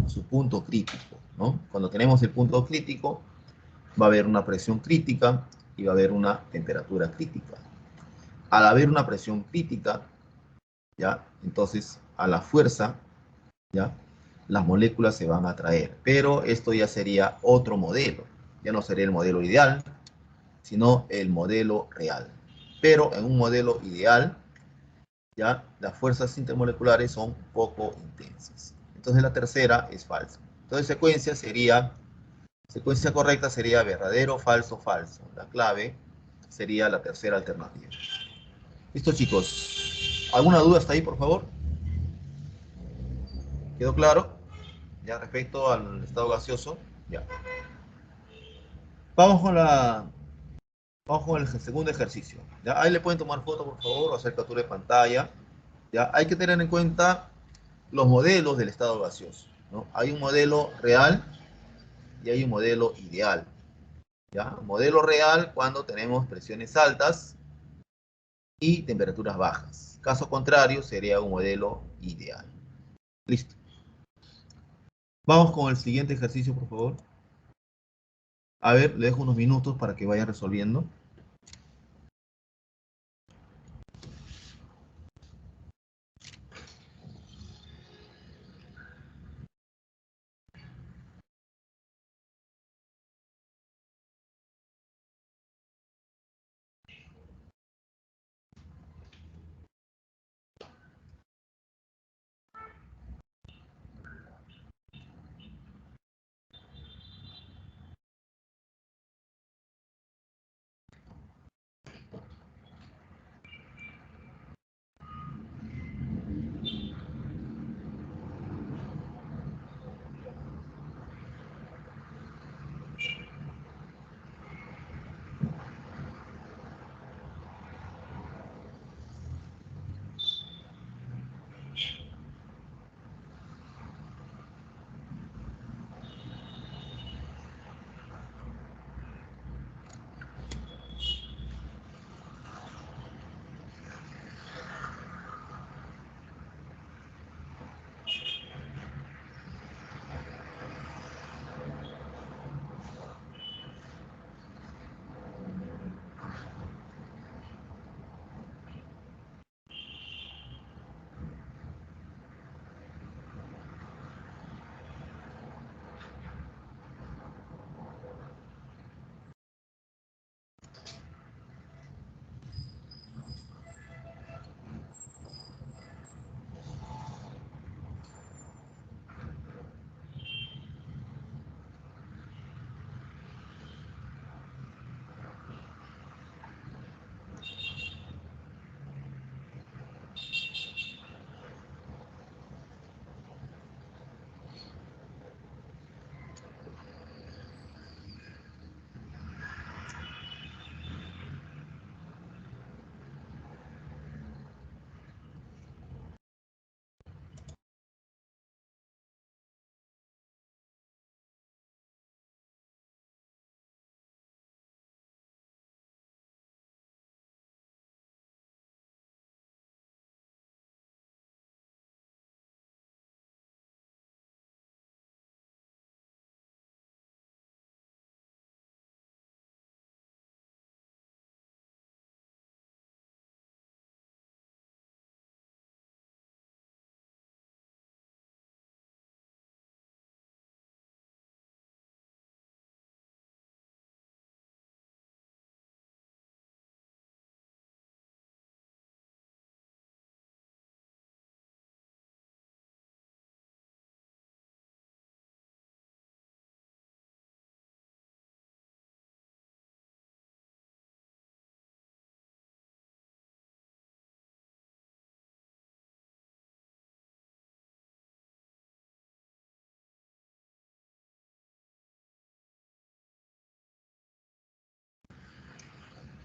su punto crítico, ¿no? Cuando tenemos el punto crítico, va a haber una presión crítica y va a haber una temperatura crítica. Al haber una presión crítica, ¿ya?, entonces a la fuerza, ¿ya?, las moléculas se van a atraer. Pero esto ya sería otro modelo. Ya no sería el modelo ideal, sino el modelo real. Pero en un modelo ideal, ya las fuerzas intermoleculares son poco intensas. Entonces la tercera es falsa. Entonces secuencia correcta sería verdadero, falso, falso. La clave sería la tercera alternativa. Listo, chicos. ¿Alguna duda hasta ahí, por favor? ¿Quedó claro? Ya respecto al estado gaseoso. Ya. Vamos con la Vamos con el segundo ejercicio. ¿Ya? Ahí le pueden tomar foto, por favor, o hacer captura de pantalla. ¿Ya? Hay que tener en cuenta los modelos del estado gaseoso, ¿no? Hay un modelo real y hay un modelo ideal. ¿Ya? Modelo real cuando tenemos presiones altas y temperaturas bajas. Caso contrario, sería un modelo ideal. Listo. Vamos con el siguiente ejercicio, por favor. A ver, le dejo unos minutos para que vaya resolviendo.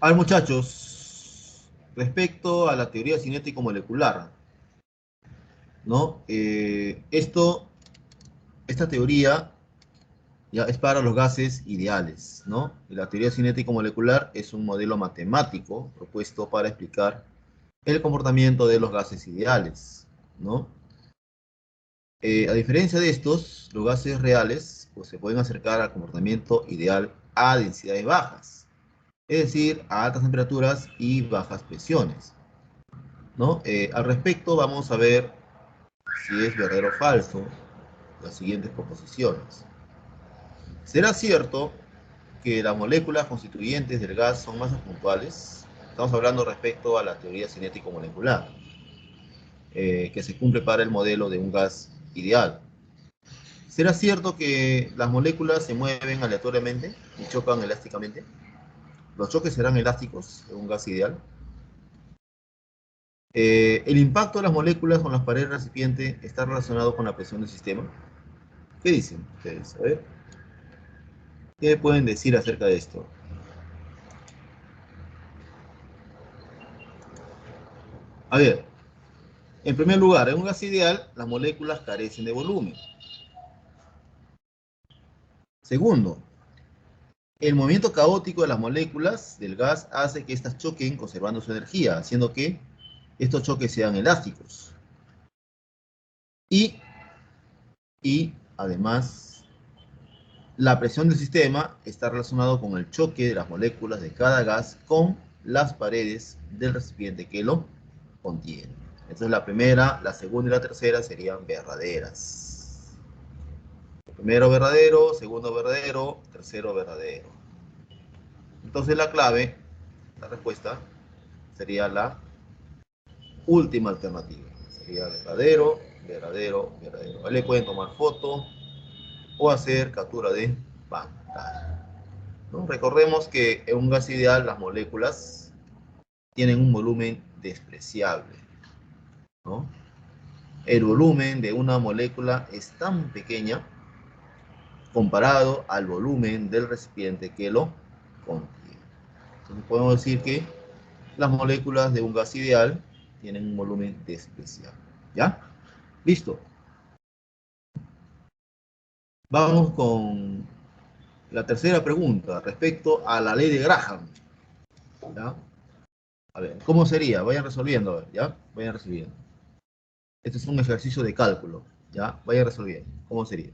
A ver, muchachos, respecto a la teoría cinético-molecular, ¿no? Esta teoría ya es para los gases ideales, ¿no? Y la teoría cinético-molecular es un modelo matemático propuesto para explicar el comportamiento de los gases ideales, ¿no? A diferencia de estos, los gases reales pues, se pueden acercar al comportamiento ideal a densidades bajas, es decir, a altas temperaturas y bajas presiones, ¿no? Al respecto, vamos a ver si es verdadero o falso las siguientes proposiciones. ¿Será cierto que las moléculas constituyentes del gas son masas puntuales? Estamos hablando respecto a la teoría cinético-molecular, que se cumple para el modelo de un gas ideal. ¿Será cierto que las moléculas se mueven aleatoriamente y chocan elásticamente? ¿Los choques serán elásticos en un gas ideal? ¿El impacto de las moléculas con las paredes del recipiente está relacionado con la presión del sistema? ¿Qué dicen ustedes? A ver, ¿qué pueden decir acerca de esto? A ver, en primer lugar, en un gas ideal, las moléculas carecen de volumen. Segundo, el movimiento caótico de las moléculas del gas hace que éstas choquen conservando su energía, haciendo que estos choques sean elásticos. Y, y además, la presión del sistema está relacionado con el choque de las moléculas de cada gas con las paredes del recipiente que lo contiene. Entonces la primera, la segunda y la tercera serían verdaderas. Primero verdadero, segundo verdadero, tercero verdadero. Entonces la clave, la respuesta, sería la última alternativa. Sería verdadero, verdadero, verdadero. Ahí le pueden tomar foto o hacer captura de pantalla, ¿no? Recordemos que en un gas ideal las moléculas tienen un volumen despreciable, ¿no? El volumen de una molécula es tan pequeña comparado al volumen del recipiente que lo contiene. Entonces podemos decir que las moléculas de un gas ideal tienen un volumen despreciable. ¿Ya? Listo. Vamos con la tercera pregunta respecto a la ley de Graham. ¿Ya? A ver, ¿cómo sería? Vayan resolviendo, a ver, ¿ya? Vayan resolviendo. Este es un ejercicio de cálculo, ¿ya? Vayan resolviendo. ¿Cómo sería?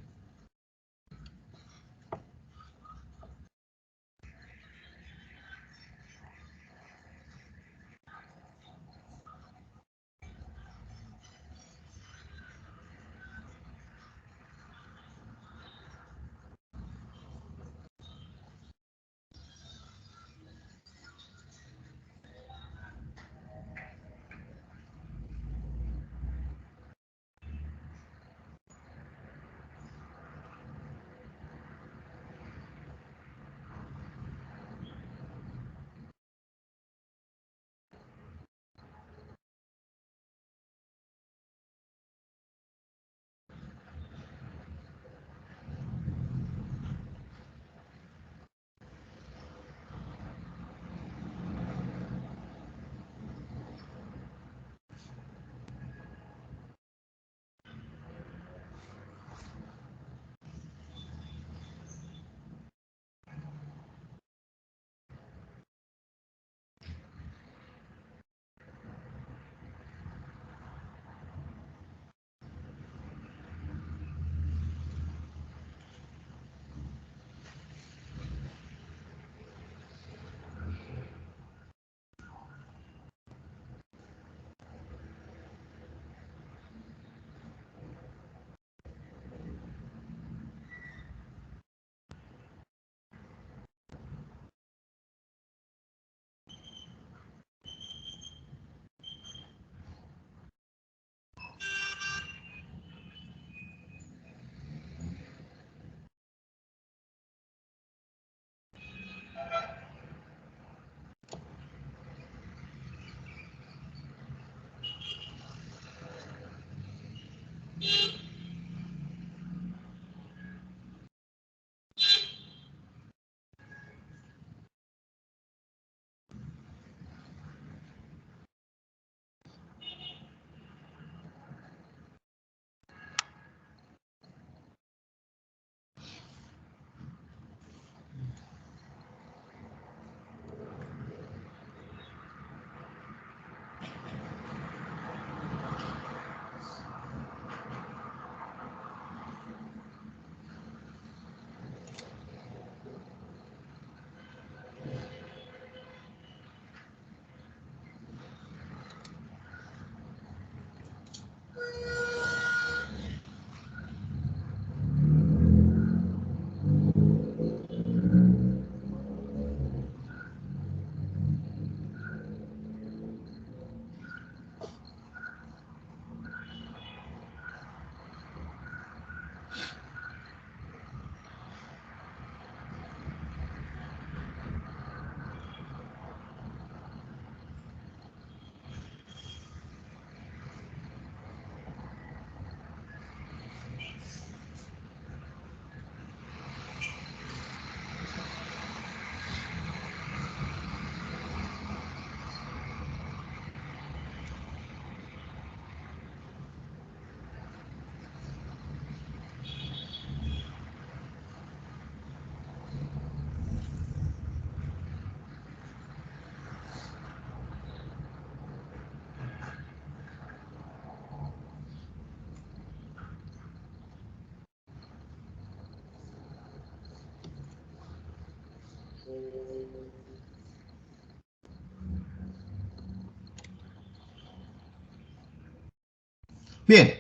Bien,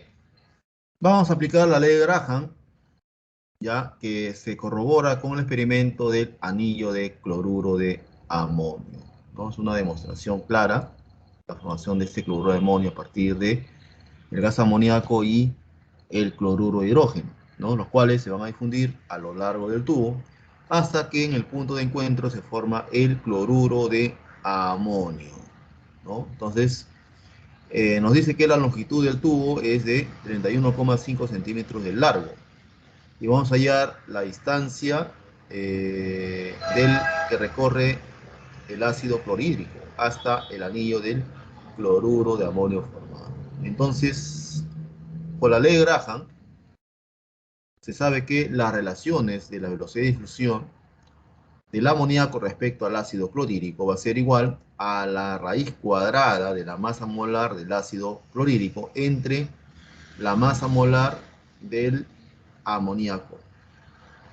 vamos a aplicar la ley de Graham, ya que se corrobora con el experimento del anillo de cloruro de amonio. Vamos a una demostración clara, la formación de este cloruro de amonio a partir de el gas amoníaco y el cloruro de hidrógeno, ¿no? Los cuales se van a difundir a lo largo del tubo hasta que en el punto de encuentro se forma el cloruro de amonio, ¿no? Entonces, nos dice que la longitud del tubo es de 31,5 centímetros de largo y vamos a hallar la distancia del que recorre el ácido clorhídrico hasta el anillo del cloruro de amonio formado. Entonces, por la ley de Graham, se sabe que las relaciones de la velocidad de difusión del amoníaco respecto al ácido clorhídrico va a ser igual a la raíz cuadrada de la masa molar del ácido clorhídrico entre la masa molar del amoníaco.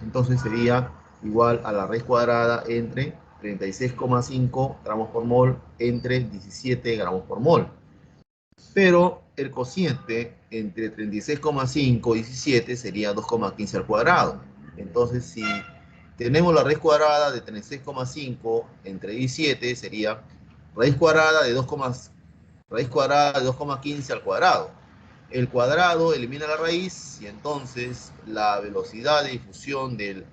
Entonces sería igual a la raíz cuadrada entre 36,5 gramos por mol entre 17 gramos por mol. Pero el cociente entre 36,5 y 17 sería 2,15 al cuadrado. Entonces, si tenemos la raíz cuadrada de 36,5 entre 17, sería raíz cuadrada de 2,15 al cuadrado. El cuadrado elimina la raíz y entonces la velocidad de difusión del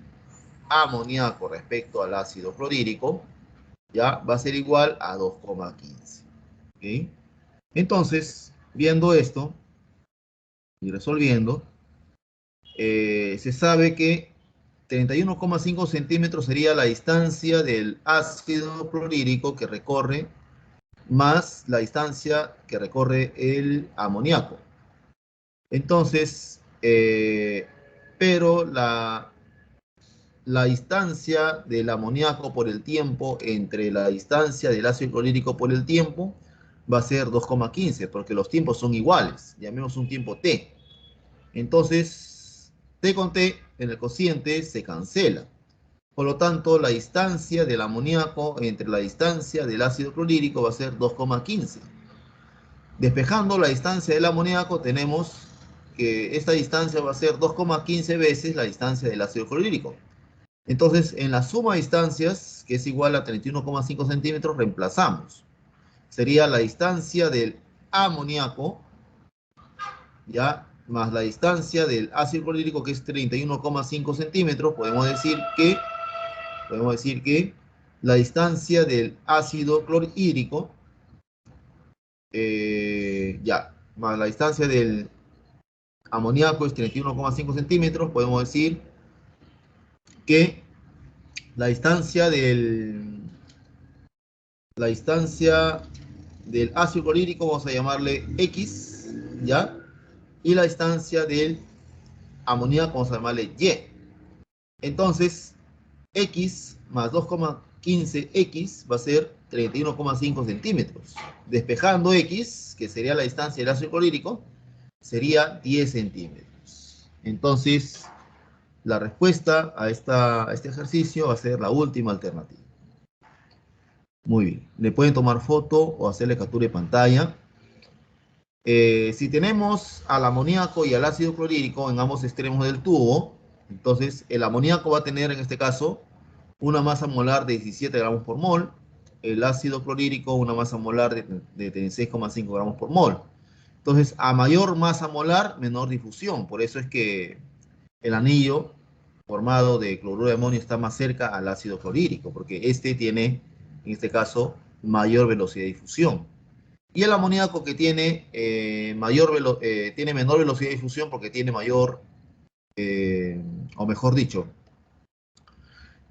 amoníaco respecto al ácido clorhídrico ya va a ser igual a 2,15. ¿Okay? Entonces, viendo esto y resolviendo, se sabe que 31,5 centímetros sería la distancia del ácido clorhídrico que recorre más la distancia que recorre el amoníaco. Entonces, pero la distancia del amoníaco por el tiempo entre la distancia del ácido clorhídrico por el tiempo va a ser 2,15, porque los tiempos son iguales, llamemos un tiempo t. Entonces, t con t en el cociente se cancela. Por lo tanto, la distancia del amoníaco entre la distancia del ácido clorhídrico va a ser 2,15. Despejando la distancia del amoníaco, tenemos que esta distancia va a ser 2,15 veces la distancia del ácido clorhídrico. Entonces, en la suma de distancias, que es igual a 31,5 centímetros, reemplazamos. Sería la distancia del amoníaco, ya, más la distancia del ácido clorhídrico, que es 31,5 centímetros. Podemos decir que la distancia del ácido clorhídrico, ya, más la distancia del amoníaco es 31,5 centímetros. Podemos decir que la distancia del ácido clorhídrico vamos a llamarle X, ¿ya? Y la distancia del amoníaco vamos a llamarle Y. Entonces, X más 2,15X va a ser 31,5 centímetros. Despejando X, que sería la distancia del ácido clorhídrico, sería 10 centímetros. Entonces, la respuesta a este ejercicio va a ser la última alternativa. Muy bien. Le pueden tomar foto o hacerle captura de pantalla. Si tenemos al amoníaco y al ácido clorhídrico en ambos extremos del tubo, entonces el amoníaco va a tener en este caso una masa molar de 17 gramos por mol, el ácido clorhídrico una masa molar de 36,5 gramos por mol. Entonces, a mayor masa molar, menor difusión. Por eso es que el anillo formado de cloruro de amonio está más cerca al ácido clorhídrico, porque este tiene, en este caso, mayor velocidad de difusión. Y el amoníaco que tiene, tiene menor velocidad de difusión porque tiene mayor, o mejor dicho,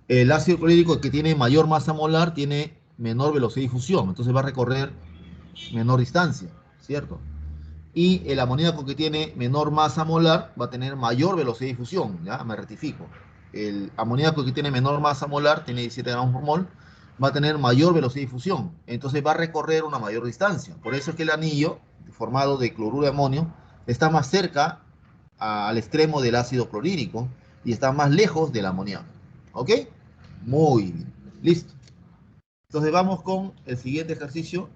el ácido clorhídrico que tiene mayor masa molar tiene menor velocidad de difusión, entonces va a recorrer menor distancia, ¿cierto? Y el amoníaco que tiene menor masa molar va a tener mayor velocidad de difusión, ¿ya? Me rectifico. El amoníaco que tiene menor masa molar, tiene 17 gramos por mol, va a tener mayor velocidad de difusión, entonces va a recorrer una mayor distancia. Por eso es que el anillo, formado de cloruro de amonio, está más cerca al extremo del ácido clorhídrico y está más lejos del amoníaco. ¿Ok? Muy bien. Listo. Entonces vamos con el siguiente ejercicio.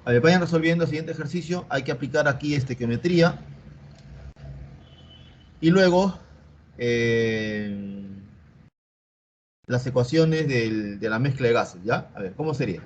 A ver, vayan resolviendo el siguiente ejercicio. Hay que aplicar aquí estequiometría. Y luego las ecuaciones de la mezcla de gases, ¿ya? A ver, ¿cómo sería?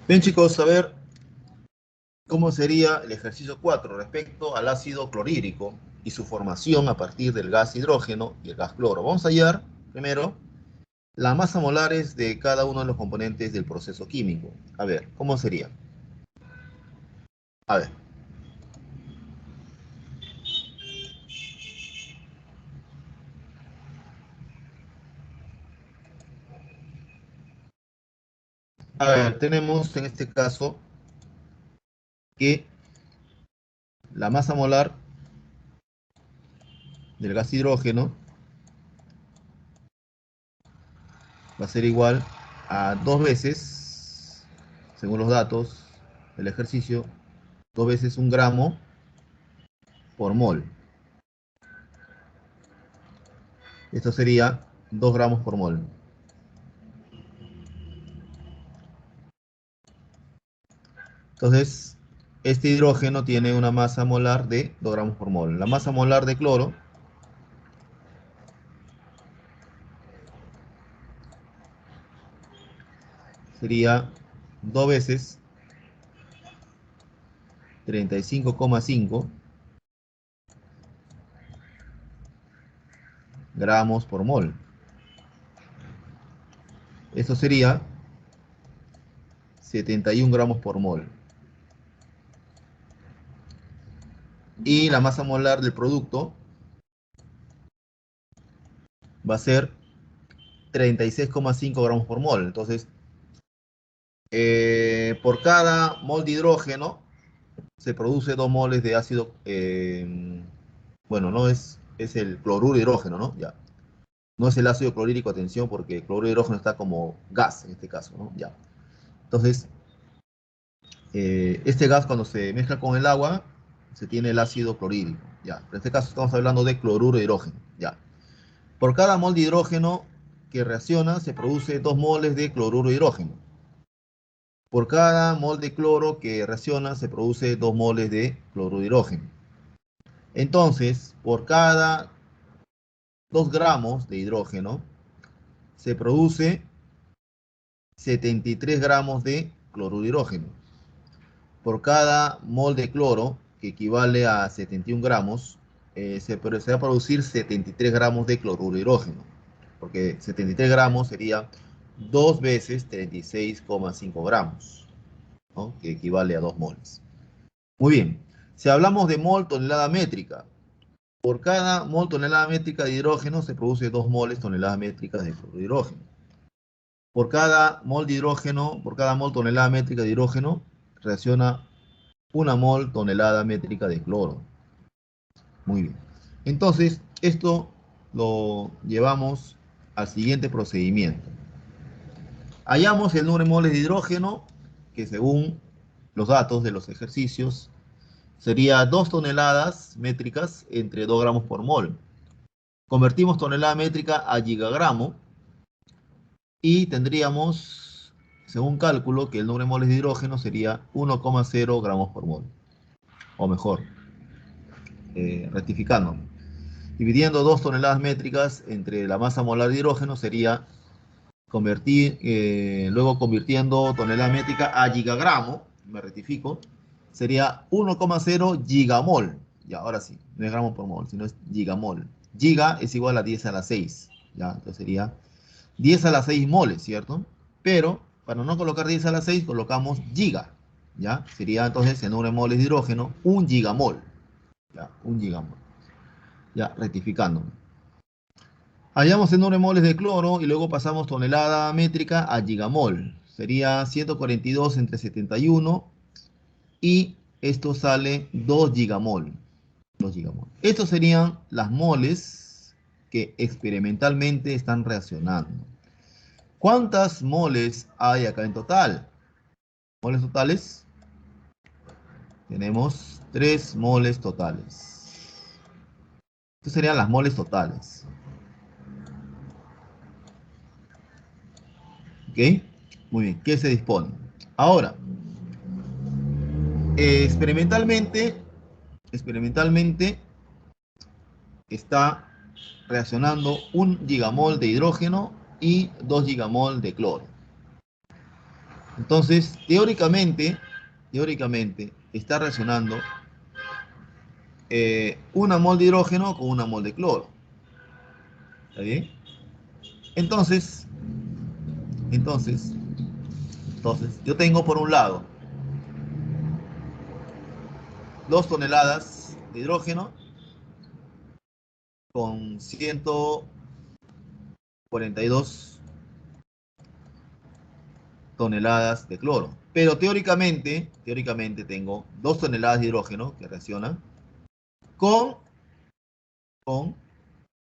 Bien, chicos, a ver cómo sería el ejercicio 4 respecto al ácido clorhídrico y su formación a partir del gas hidrógeno y el gas cloro. Vamos a hallar, primero, las masas molares de cada uno de los componentes del proceso químico. A ver, ¿cómo sería? A ver, A ver, tenemos en este caso que la masa molar del gas hidrógeno va a ser igual a dos veces, según los datos del ejercicio, dos veces un gramo por mol. Esto sería 2 gramos por mol. Entonces, este hidrógeno tiene una masa molar de 2 gramos por mol. La masa molar de cloro sería 2 veces 35,5 gramos por mol. Esto sería 71 gramos por mol. Y la masa molar del producto va a ser 36,5 gramos por mol. Entonces, por cada mol de hidrógeno se produce 2 moles de ácido, bueno, no es el cloruro de hidrógeno, ¿no? Ya. No es el ácido clorhídrico, atención, porque el cloruro de hidrógeno está como gas en este caso, ¿no? Ya. Entonces, este gas cuando se mezcla con el agua, se tiene el ácido clorhídrico, ya. En este caso estamos hablando de cloruro de hidrógeno, ya. Por cada mol de hidrógeno que reacciona, se produce 2 moles de cloruro de hidrógeno. Por cada mol de cloro que reacciona, se produce 2 moles de cloruro de hidrógeno. Entonces, por cada 2 gramos de hidrógeno, se produce 73 gramos de cloruro de hidrógeno. Por cada mol de cloro, que equivale a 71 gramos, se va a producir 73 gramos de cloruro de hidrógeno, porque 73 gramos sería 2 veces 36,5 gramos, ¿no? Que equivale a 2 moles. Muy bien, si hablamos de mol tonelada métrica, por cada mol tonelada métrica de hidrógeno se produce 2 moles toneladas métricas de cloruro de hidrógeno. Por cada mol de hidrógeno, por cada mol tonelada métrica de hidrógeno, reacciona una mol tonelada métrica de cloro. Muy bien. Entonces, esto lo llevamos al siguiente procedimiento. Hallamos el número de moles de hidrógeno, que según los datos de los ejercicios, sería 2 toneladas métricas entre 2 gramos por mol. Convertimos tonelada métrica a gigagramo y tendríamos, según cálculo, que el número de moles de hidrógeno sería 1,0 gramos por mol. O mejor, rectificando. Dividiendo 2 toneladas métricas entre la masa molar de hidrógeno sería luego convirtiendo tonelada métrica a gigagramo, me rectifico, sería 1,0 gigamol. Ya, ahora sí, no es gramos por mol, sino es gigamol. Giga es igual a 10 a la 6, ya, entonces sería 10 a la 6 moles, ¿cierto? Pero para no colocar 10 a la 6, colocamos giga, ¿ya? Sería entonces el número de moles de hidrógeno, 1 gigamol, ya, 1 gigamol. Ya, rectificando. Hallamos el número de moles de cloro y luego pasamos tonelada métrica a gigamol. Sería 142 entre 71 y esto sale 2 gigamol. 2 gigamol. Estos serían las moles que experimentalmente están reaccionando. ¿Cuántas moles hay acá en total? Moles totales. Tenemos 3 moles totales. Estas serían las moles totales. ¿Ok? Muy bien. ¿Qué se dispone? Ahora, experimentalmente está reaccionando 1 gigamol de hidrógeno y 2 gigamol de cloro. Entonces, teóricamente está reaccionando 1 mol de hidrógeno con 1 mol de cloro. ¿Está bien? Entonces, entonces, yo tengo por un lado 2 toneladas de hidrógeno con 142 toneladas de cloro. Pero teóricamente tengo 2 toneladas de hidrógeno que reaccionan con, con,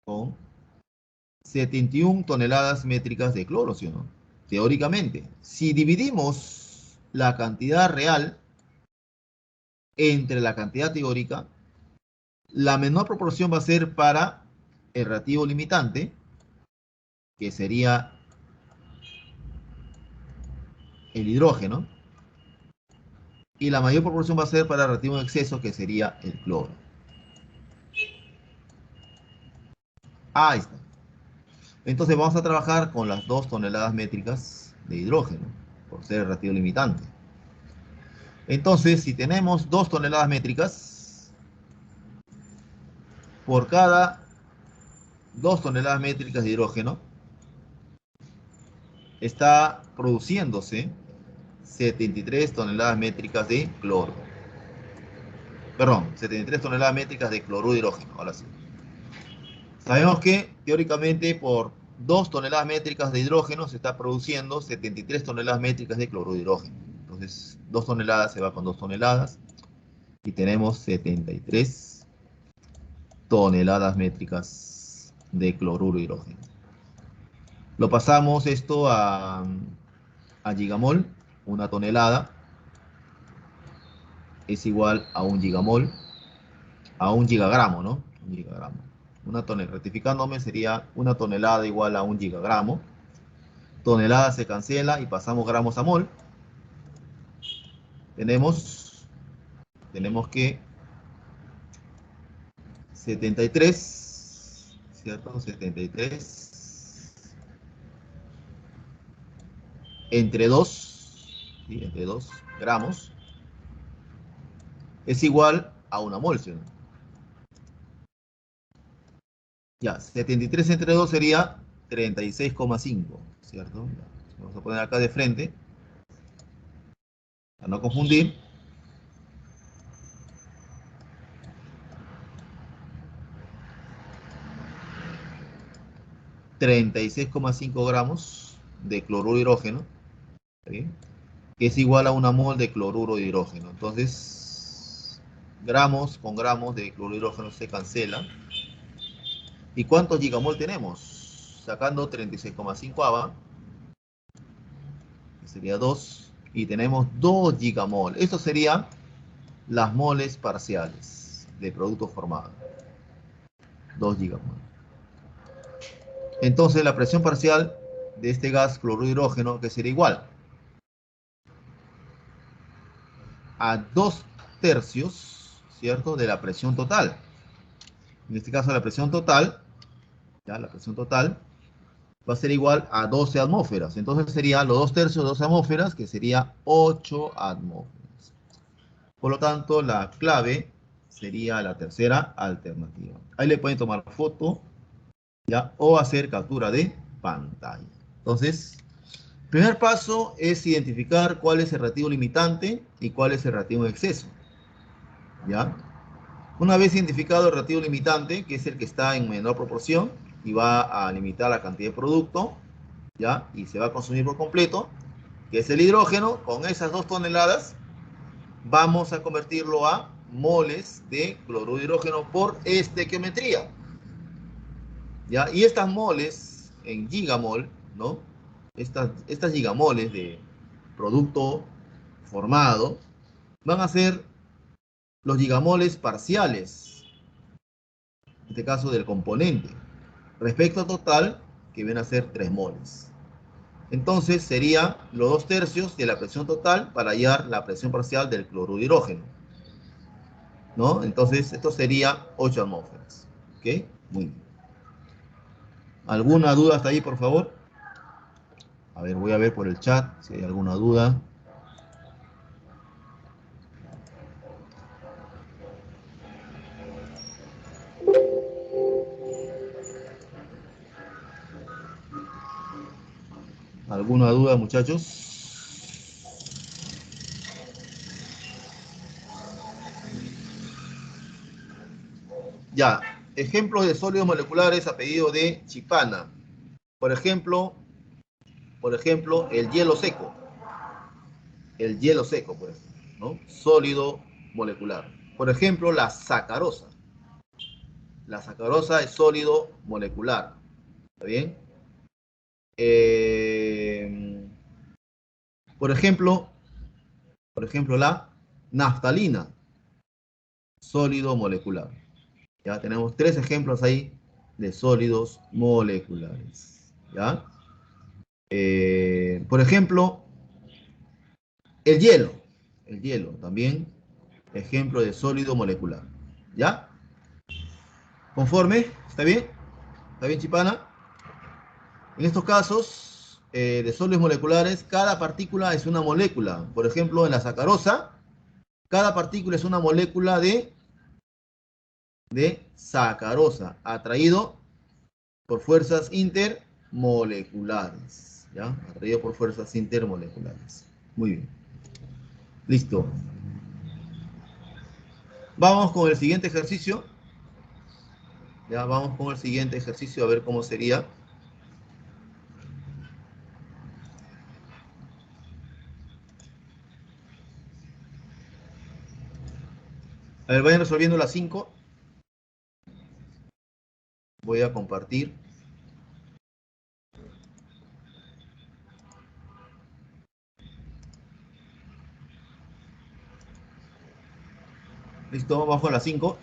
con 71 toneladas métricas de cloro, ¿sí o no? Teóricamente. Si dividimos la cantidad real entre la cantidad teórica, la menor proporción va a ser para el reactivo limitante, que sería el hidrógeno, y la mayor proporción va a ser para el reactivo en exceso, que sería el cloro. Ahí está. Entonces vamos a trabajar con las 2 toneladas métricas de hidrógeno, por ser el reactivo limitante. Entonces, si tenemos 2 toneladas métricas, por cada 2 toneladas métricas de hidrógeno, está produciéndose 73 toneladas métricas de cloro. Perdón, 73 toneladas métricas de cloruro de hidrógeno, ahora sí. Sabemos que, teóricamente, por 2 toneladas métricas de hidrógeno se está produciendo 73 toneladas métricas de cloruro de hidrógeno. Entonces, 2 toneladas se va con 2 toneladas y tenemos 73 toneladas métricas de cloruro de hidrógeno. Lo pasamos esto a gigamol. Una tonelada es igual a 1 gigamol, a 1 gigagramo, ¿no? 1 gigagramo. Rectificándome, sería 1 tonelada igual a 1 gigagramo. Tonelada se cancela y pasamos gramos a mol. Tenemos que 73, ¿cierto? 73 entre 2, ¿sí? Entre 2 gramos es igual a 1 mol, ¿sí? Ya, 73 entre 2 sería 36,5, ¿cierto? Vamos a poner acá de frente, para no confundir. $36,5 gramos de cloruro de hidrógeno, ¿sí? Que es igual a 1 mol de cloruro de hidrógeno. Entonces, gramos con gramos de cloruro de hidrógeno se cancela. ¿Y cuántos gigamol tenemos? Sacando 36,5 ABA, que sería 2, y tenemos 2 gigamol. Esto serían las moles parciales de producto formado. 2 gigamol. Entonces, la presión parcial de este gas cloruro de hidrógeno, que sería igual a 2/3, ¿cierto?, de la presión total. En este caso, la presión total, ¿ya? La presión total va a ser igual a 12 atmósferas. Entonces sería los 2/3 de 12 atmósferas, que sería 8 atmósferas. Por lo tanto, la clave sería la tercera alternativa. Ahí le pueden tomar foto, ¿ya? O hacer captura de pantalla. Entonces, primer paso es identificar cuál es el reactivo limitante y cuál es el reactivo en exceso, ¿ya? Una vez identificado el reactivo limitante, que es el que está en menor proporción y va a limitar la cantidad de producto, ¿ya? Y se va a consumir por completo, que es el hidrógeno, con esas 2 toneladas vamos a convertirlo a moles de cloruro de hidrógeno por estequiometría, ¿ya? Y estas moles en gigamol, ¿no? Estas gigamoles de producto formado van a ser los gigamoles parciales, en este caso del componente, respecto a total, que viene a ser 3 moles. Entonces sería los 2/3 de la presión total para hallar la presión parcial del cloruro de hidrógeno, ¿no? Entonces esto sería 8 atmósferas. ¿Ok? Muy bien. ¿Alguna duda hasta ahí, por favor? A ver, voy a ver por el chat si hay alguna duda. ¿Alguna duda, muchachos? Ya, ejemplos de sólidos moleculares a pedido de Chipana. Por ejemplo, el hielo seco. el hielo seco, por ejemplo, ¿no? Sólido molecular. Por ejemplo, la sacarosa. La sacarosa es sólido molecular. ¿Está bien? Eh, por ejemplo, la naftalina, sólido molecular. Ya tenemos tres ejemplos ahí de sólidos moleculares. ¿Ya? Por ejemplo, el hielo. El hielo también, ejemplo de sólido molecular. ¿Ya? ¿Conforme? ¿Está bien? ¿Está bien, Chipana? En estos casos de sólidos moleculares, cada partícula es una molécula. Por ejemplo, en la sacarosa, cada partícula es una molécula de sacarosa, atraído por fuerzas intermoleculares. ¿Ya? Atraído por fuerzas intermoleculares. Muy bien. Listo. Vamos con el siguiente ejercicio. Ya vamos con el siguiente ejercicio a ver cómo sería. A ver, vayan resolviendo las 5. Voy a compartir. Listo, vamos con las 5.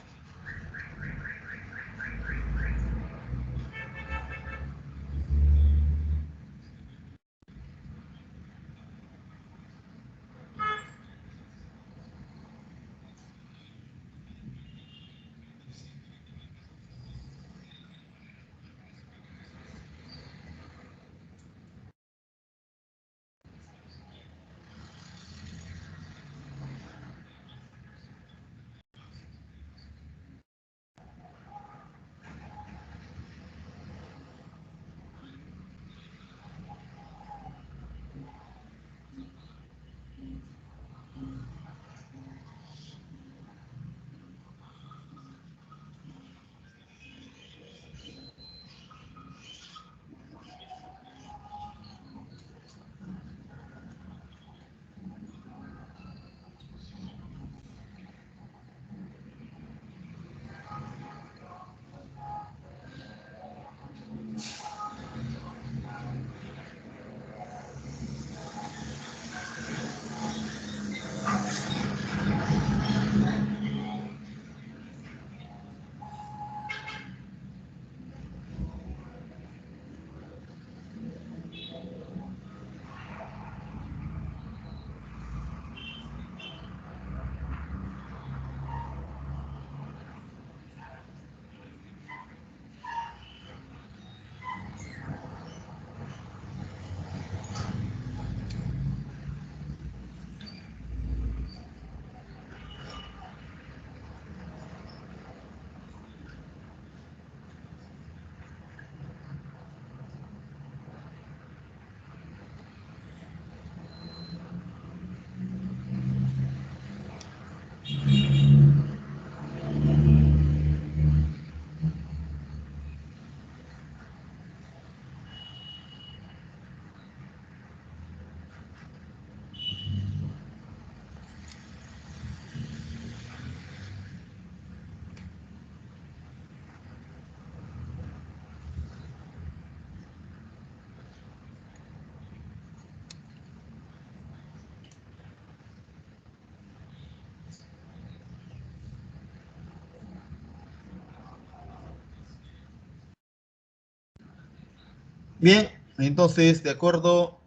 Bien, entonces, de acuerdo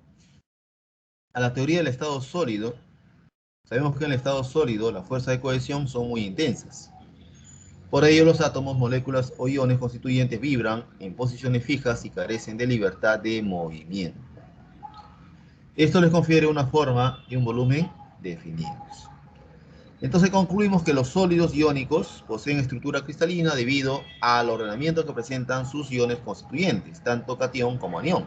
a la teoría del estado sólido, sabemos que en el estado sólido las fuerzas de cohesión son muy intensas. Por ello, los átomos, moléculas o iones constituyentes vibran en posiciones fijas y carecen de libertad de movimiento. Esto les confiere una forma y un volumen definidos. Entonces concluimos que los sólidos iónicos poseen estructura cristalina debido al ordenamiento que presentan sus iones constituyentes, tanto catión como anión.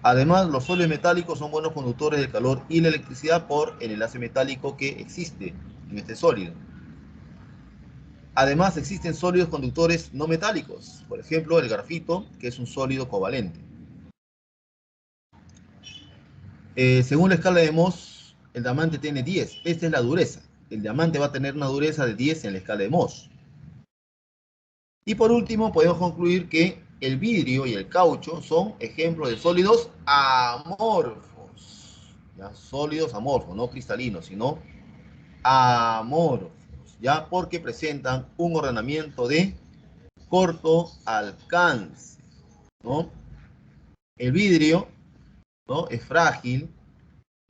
Además, los sólidos metálicos son buenos conductores del calor y la electricidad por el enlace metálico que existe en este sólido. Además, existen sólidos conductores no metálicos, por ejemplo, el grafito, que es un sólido covalente. Según la escala de Mohs, el diamante tiene 10. Esta es la dureza. El diamante va a tener una dureza de 10 en la escala de Mohs. Y por último, podemos concluir que el vidrio y el caucho son ejemplos de sólidos amorfos. ¿Ya? Sólidos amorfos, no cristalinos, sino amorfos. ¿Ya? Porque presentan un ordenamiento de corto alcance. ¿No? El vidrio, ¿no?, es frágil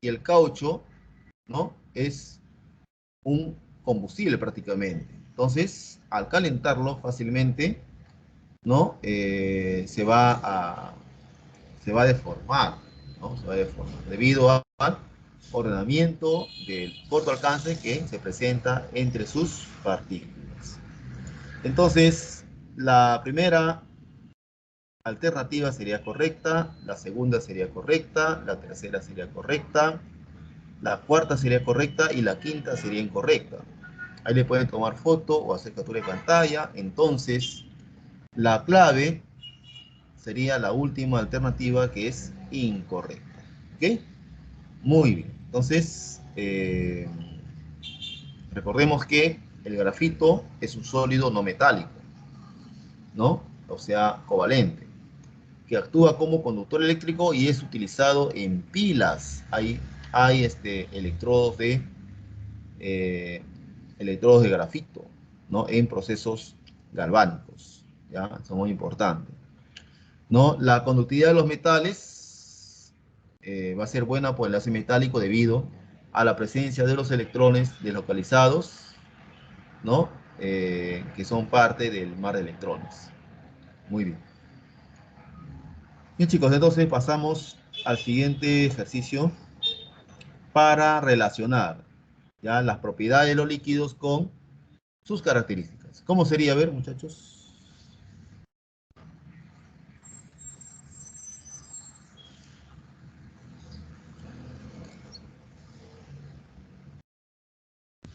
y el caucho, ¿no?, es un combustible prácticamente. Entonces, al calentarlo fácilmente, ¿no?, se va a deformar, ¿no? Se va a deformar debido al ordenamiento del corto alcance que se presenta entre sus partículas. Entonces, la primera alternativa sería correcta, la segunda sería correcta, la tercera sería correcta, la cuarta sería correcta y la quinta sería incorrecta. Ahí le pueden tomar foto o hacer captura de pantalla. Entonces, la clave sería la última alternativa, que es incorrecta. ¿Ok? Muy bien. Entonces, recordemos que el grafito es un sólido no metálico, ¿no? O sea, covalente, que actúa como conductor eléctrico y es utilizado en pilas. Hay eh, electrodos de grafito, ¿no?, en procesos galvánicos. ¿Ya? Son muy importantes. ¿No? La conductividad de los metales va a ser buena por el enlace metálico debido a la presencia de los electrones deslocalizados, ¿no? Que son parte del mar de electrones. Muy bien. Bien, chicos, entonces pasamos al siguiente ejercicio para relacionar, ya, las propiedades de los líquidos con sus características. ¿Cómo sería? A ver, muchachos.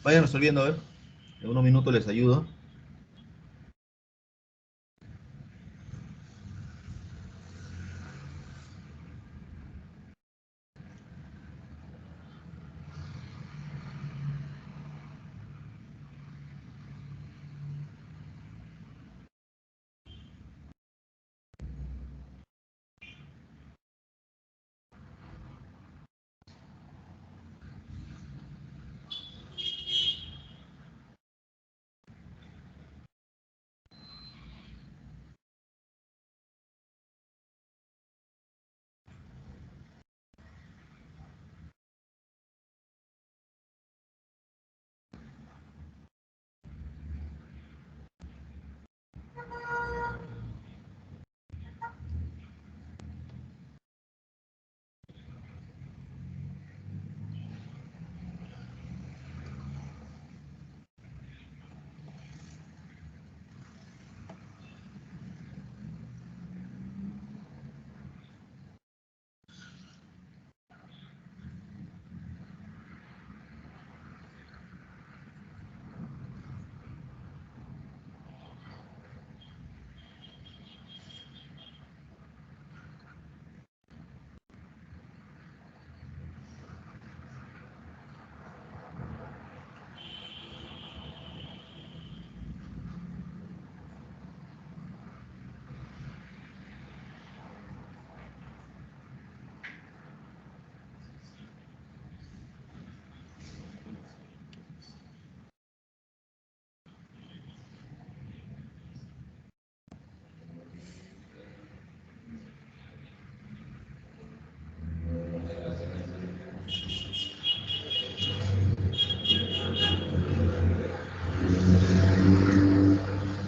Vayan resolviendo, a ver. En unos minutos les ayudo.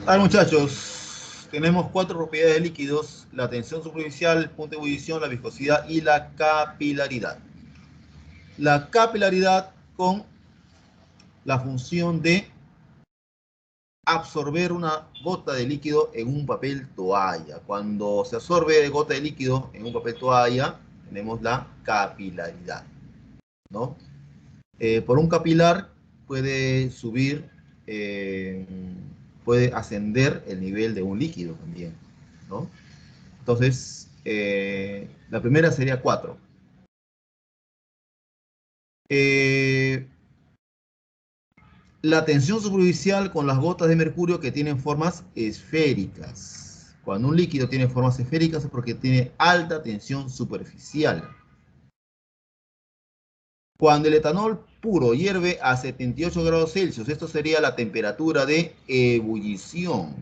A ver, muchachos, tenemos cuatro propiedades de líquidos: la tensión superficial, el punto de ebullición, la viscosidad y la capilaridad. La capilaridad con la función de absorber una gota de líquido en un papel toalla. Cuando se absorbe gota de líquido en un papel toalla, tenemos la capilaridad, ¿no? Por un capilar puede subir, eh, puede ascender el nivel de un líquido también, ¿no? Entonces, la primera sería 4. La tensión superficial con las gotas de mercurio que tienen formas esféricas. Cuando un líquido tiene formas esféricas es porque tiene alta tensión superficial. Cuando el etanol puro hierve a 78 grados Celsius, esto sería la temperatura de ebullición,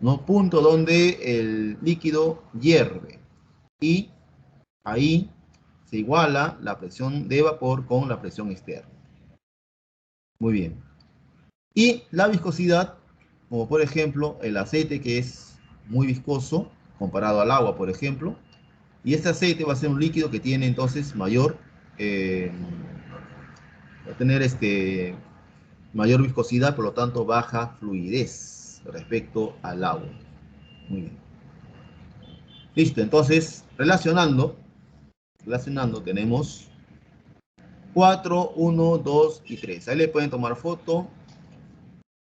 ¿no? Punto donde el líquido hierve. Y ahí se iguala la presión de vapor con la presión externa. Muy bien. Y la viscosidad, como por ejemplo el aceite, que es muy viscoso comparado al agua, por ejemplo. Y este aceite va a ser un líquido que tiene entonces mayor, va a tener mayor viscosidad, por lo tanto baja fluidez respecto al agua. Muy bien. Listo, entonces relacionando tenemos 4, 1, 2 y 3. Ahí le pueden tomar foto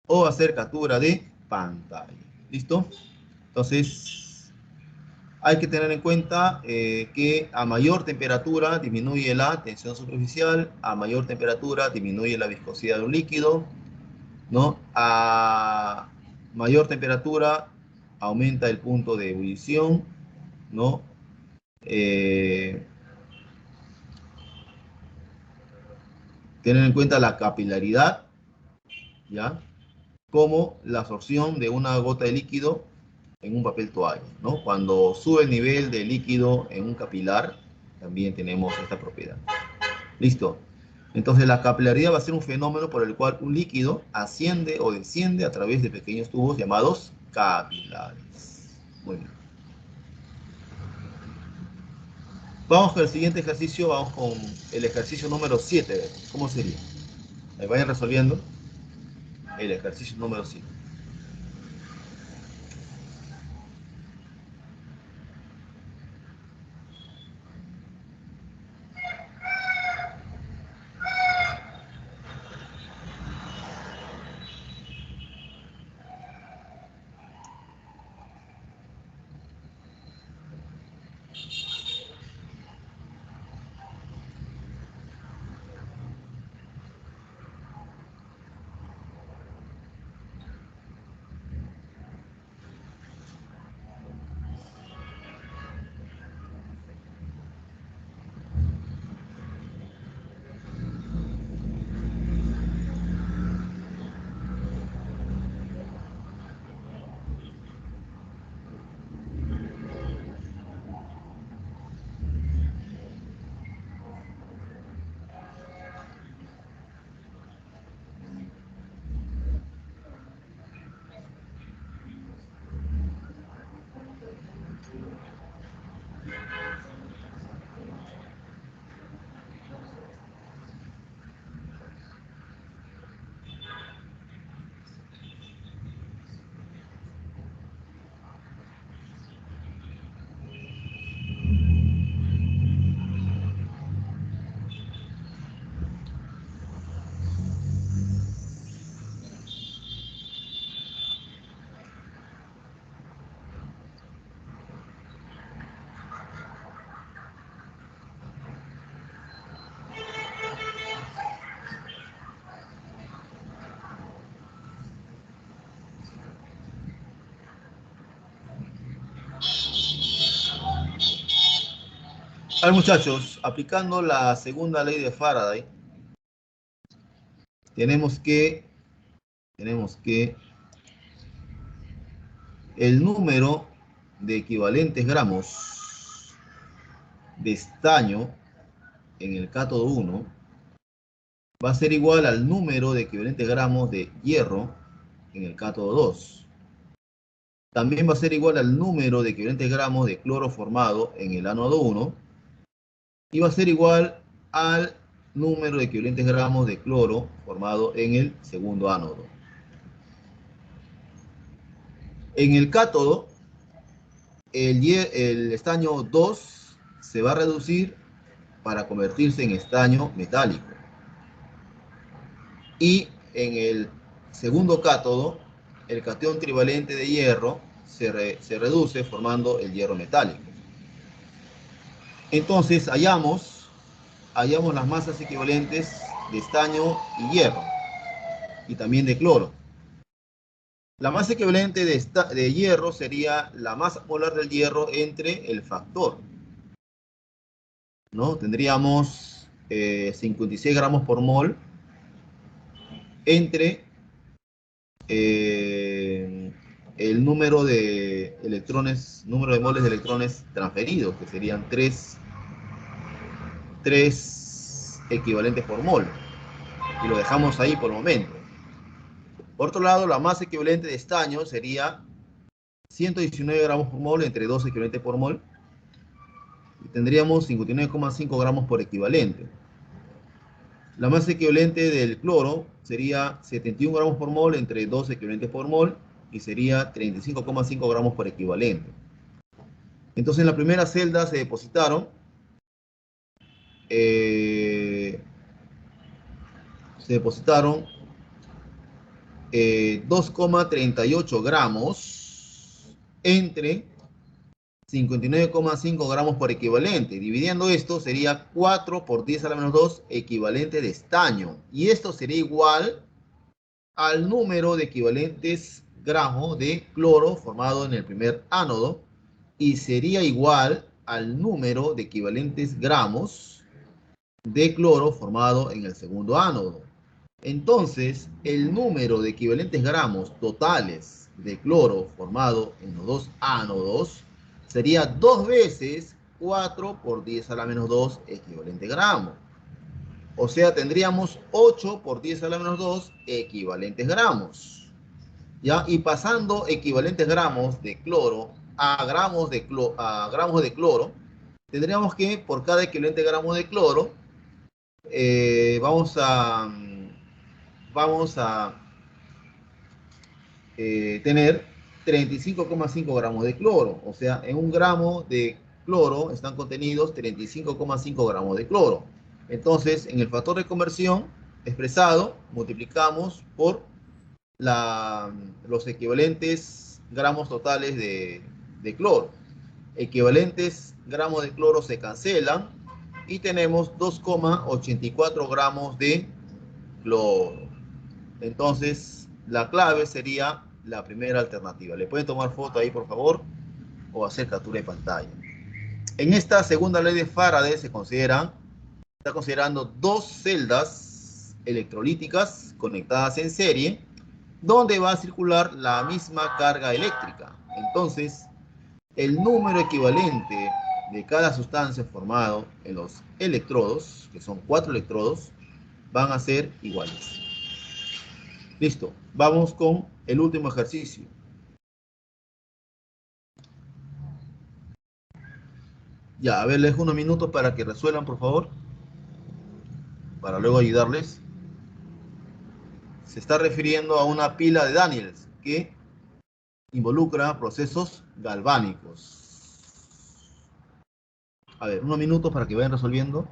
o hacer captura de pantalla. ¿Listo? Entonces, hay que tener en cuenta que a mayor temperatura disminuye la tensión superficial, a mayor temperatura disminuye la viscosidad de un líquido, ¿no? A mayor temperatura aumenta el punto de ebullición, ¿no? Tener en cuenta la capilaridad, ¿ya? Como la absorción de una gota de líquido en un papel toalla, ¿no? Cuando sube el nivel de líquido en un capilar, también tenemos esta propiedad. Listo. Entonces la capilaridad va a ser un fenómeno por el cual un líquido asciende o desciende a través de pequeños tubos llamados capilares. Muy bien. Vamos con el siguiente ejercicio, vamos con el ejercicio número 7. ¿Cómo sería? Ahí vayan resolviendo el ejercicio número 7. A ver, muchachos, aplicando la segunda ley de Faraday, tenemos que el número de equivalentes gramos de estaño en el cátodo 1 va a ser igual al número de equivalentes gramos de hierro en el cátodo 2. También va a ser igual al número de equivalentes gramos de cloro formado en el ánodo 1 y va a ser igual al número de equivalentes gramos de cloro formado en el segundo ánodo. En el cátodo, el estaño 2 se va a reducir para convertirse en estaño metálico. Y en el segundo cátodo, el catión trivalente de hierro se reduce formando el hierro metálico. Entonces hallamos hallamos las masas equivalentes de estaño y hierro, y también de cloro. La masa equivalente de hierro sería la masa molar del hierro entre el factor, ¿no? Tendríamos 56 gramos por mol entre el número de electrones, número de moles de electrones transferidos, que serían 3 equivalentes por mol. Y lo dejamos ahí por el momento. Por otro lado, la masa equivalente de estaño sería 119 gramos por mol entre 2 equivalentes por mol. Y tendríamos 59,5 gramos por equivalente. La masa equivalente del cloro sería 71 gramos por mol entre 2 equivalentes por mol y sería 35,5 gramos por equivalente. Entonces en la primera celda se depositaron 2,38 gramos entre 59,5 gramos por equivalente. Dividiendo esto sería 4 por 10 a la menos 2 equivalente de estaño. Y esto sería igual al número de equivalentes gramos de cloro formado en el primer ánodo y sería igual al número de equivalentes gramos de cloro formado en el segundo ánodo. Entonces, el número de equivalentes gramos totales de cloro formado en los dos ánodos sería 2 veces 4 por 10 a la menos 2 equivalente gramos. O sea, tendríamos 8 por 10 a la menos 2 equivalentes gramos. ¿Ya? Y pasando equivalentes gramos de cloro a gramos de cloro, tendríamos que por cada equivalente gramo de cloro, vamos a tener 35,5 gramos de cloro. O sea, en un gramo de cloro están contenidos 35,5 gramos de cloro. Entonces, en el factor de conversión expresado, multiplicamos por los equivalentes gramos totales de cloro. Equivalentes gramos de cloro se cancelan y tenemos 2,84 gramos de cloro. Entonces, la clave sería la primera alternativa. ¿Le pueden tomar foto ahí, por favor? O hacer captura de pantalla. En esta segunda ley de Faraday está considerando dos celdas electrolíticas conectadas en serie, donde va a circular la misma carga eléctrica. Entonces, el número equivalente de cada sustancia formado en los electrodos, que son 4 electrodos, van a ser iguales. Listo, vamos con el último ejercicio. Ya, a ver, les dejo unos minutos para que resuelvan, por favor, para luego ayudarles. Se está refiriendo a una pila de Daniels que involucra procesos galvánicos. A ver, unos minutos para que vayan resolviendo.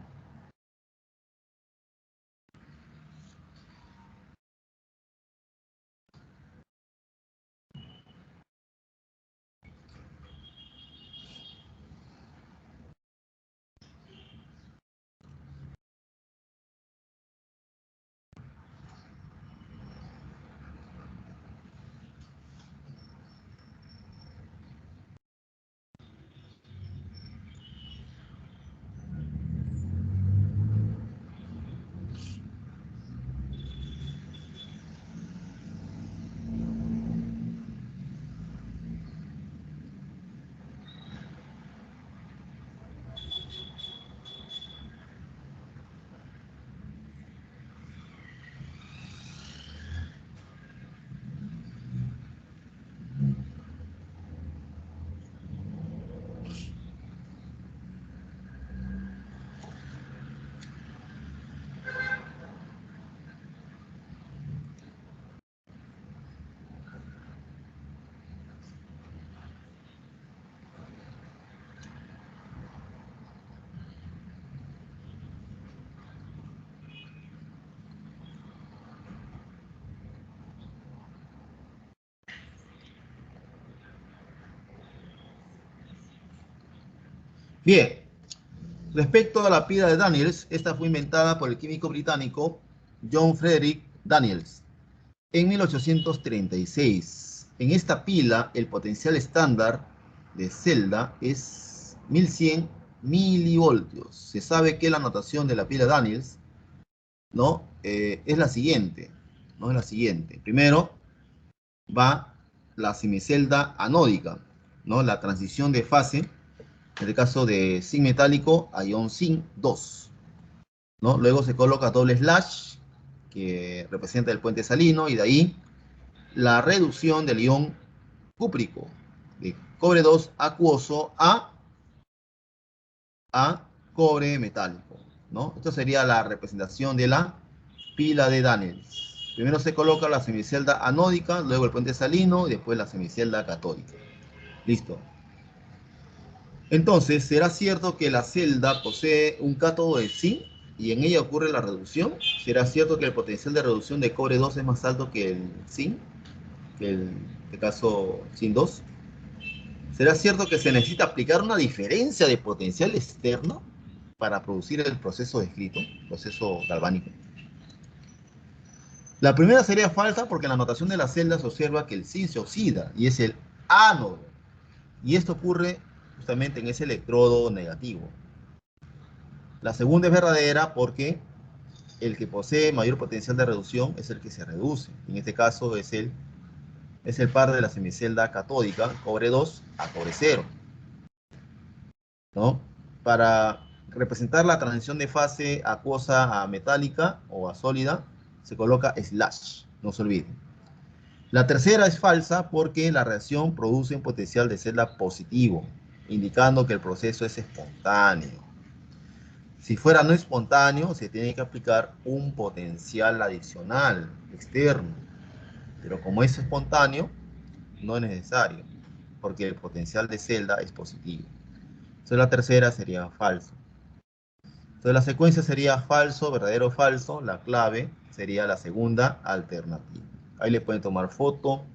Bien, Respecto a la pila de Daniels, esta fue inventada por el químico británico John Frederick Daniels en 1836. En esta pila, el potencial estándar de celda es 1100 milivoltios. Se sabe que la notación de la pila Daniels, ¿no? Es la siguiente, ¿no? Es la siguiente. Primero va la semicelda anódica, ¿no? La transición de fase, en el caso de zinc metálico a ion zinc 2, ¿no? Luego se coloca doble slash, que representa el puente salino, y de ahí la reducción del ion cúprico, de cobre 2 acuoso a cobre metálico, ¿no? Esto sería la representación de la pila de Daniels. Primero se coloca la semicelda anódica, luego el puente salino y después la semicelda catódica. Listo. Entonces, ¿será cierto que la celda posee un cátodo de zinc y en ella ocurre la reducción? ¿Será cierto que el potencial de reducción de cobre 2 es más alto que el zinc, que en este caso zinc 2? ¿Será cierto que se necesita aplicar una diferencia de potencial externo para producir el proceso descrito, proceso galvánico? La primera sería falsa porque en la notación de la celda se observa que el zinc se oxida y es el ánodo. Y esto ocurre justamente en ese electrodo negativo. La segunda es verdadera porque el que posee mayor potencial de reducción es el que se reduce. En este caso es el par de la semicelda catódica, cobre 2 a cobre 0. ¿No? Para representar la transición de fase acuosa a metálica o a sólida, se coloca slash, no se olviden. La tercera es falsa porque la reacción produce un potencial de celda positivo, indicando que el proceso es espontáneo. Si fuera no espontáneo, se tiene que aplicar un potencial adicional, externo. Pero como es espontáneo, no es necesario, porque el potencial de celda es positivo. Entonces la tercera sería falso. Entonces la secuencia sería falso, verdadero, falso. La clave sería la segunda alternativa. Ahí le pueden tomar foto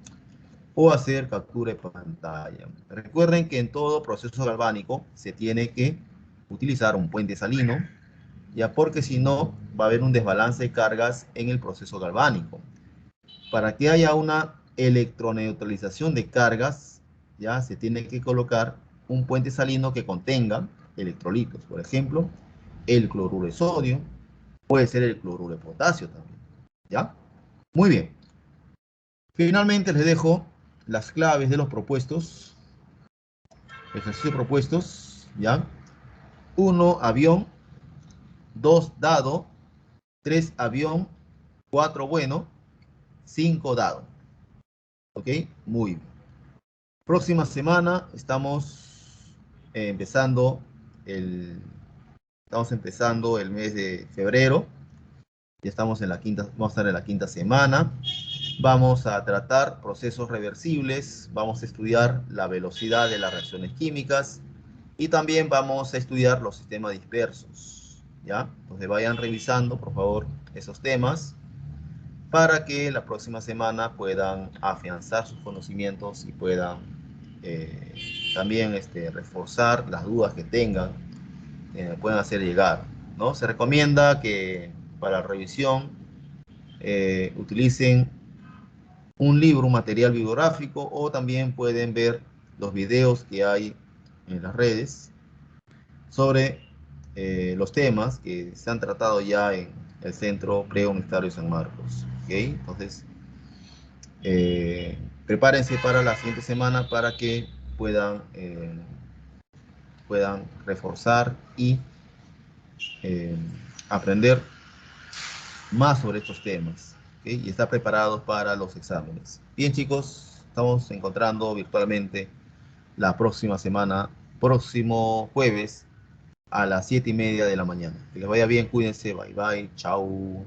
o hacer captura de pantalla. Recuerden que en todo proceso galvánico se tiene que utilizar un puente salino, ya porque si no va a haber un desbalance de cargas en el proceso galvánico. Para que haya una electroneutralización de cargas, ya se tiene que colocar un puente salino que contenga electrolitos. Por ejemplo, el cloruro de sodio, puede ser el cloruro de potasio también. ¿Ya? Muy bien. Finalmente les dejo las claves de los propuestos. Ejercicios propuestos, ¿ya? 1, avión. 2, dado. 3, avión. 4, bueno. 5, dado. ¿Ok? Muy bien. Próxima semana estamos empezando el mes de febrero. Ya estamos en la quinta, vamos a estar en la quinta semana. Vamos a tratar procesos reversibles, vamos a estudiar la velocidad de las reacciones químicas y también vamos a estudiar los sistemas dispersos, ¿ya? Entonces vayan revisando, por favor, esos temas para que la próxima semana puedan afianzar sus conocimientos y puedan también reforzar las dudas que tengan, pueden hacer llegar, ¿no? Se recomienda que para la revisión utilicen un libro, un material bibliográfico, o también pueden ver los videos que hay en las redes sobre los temas que se han tratado ya en el Centro Preuniversitario San Marcos. ¿Okay? Entonces, prepárense para la siguiente semana para que puedan reforzar y aprender más sobre estos temas, ¿okay? Y estar preparados para los exámenes. Bien, chicos, estamos encontrando virtualmente la próxima semana, próximo jueves a las 7:30 de la mañana. Que les vaya bien, cuídense, bye bye, chao.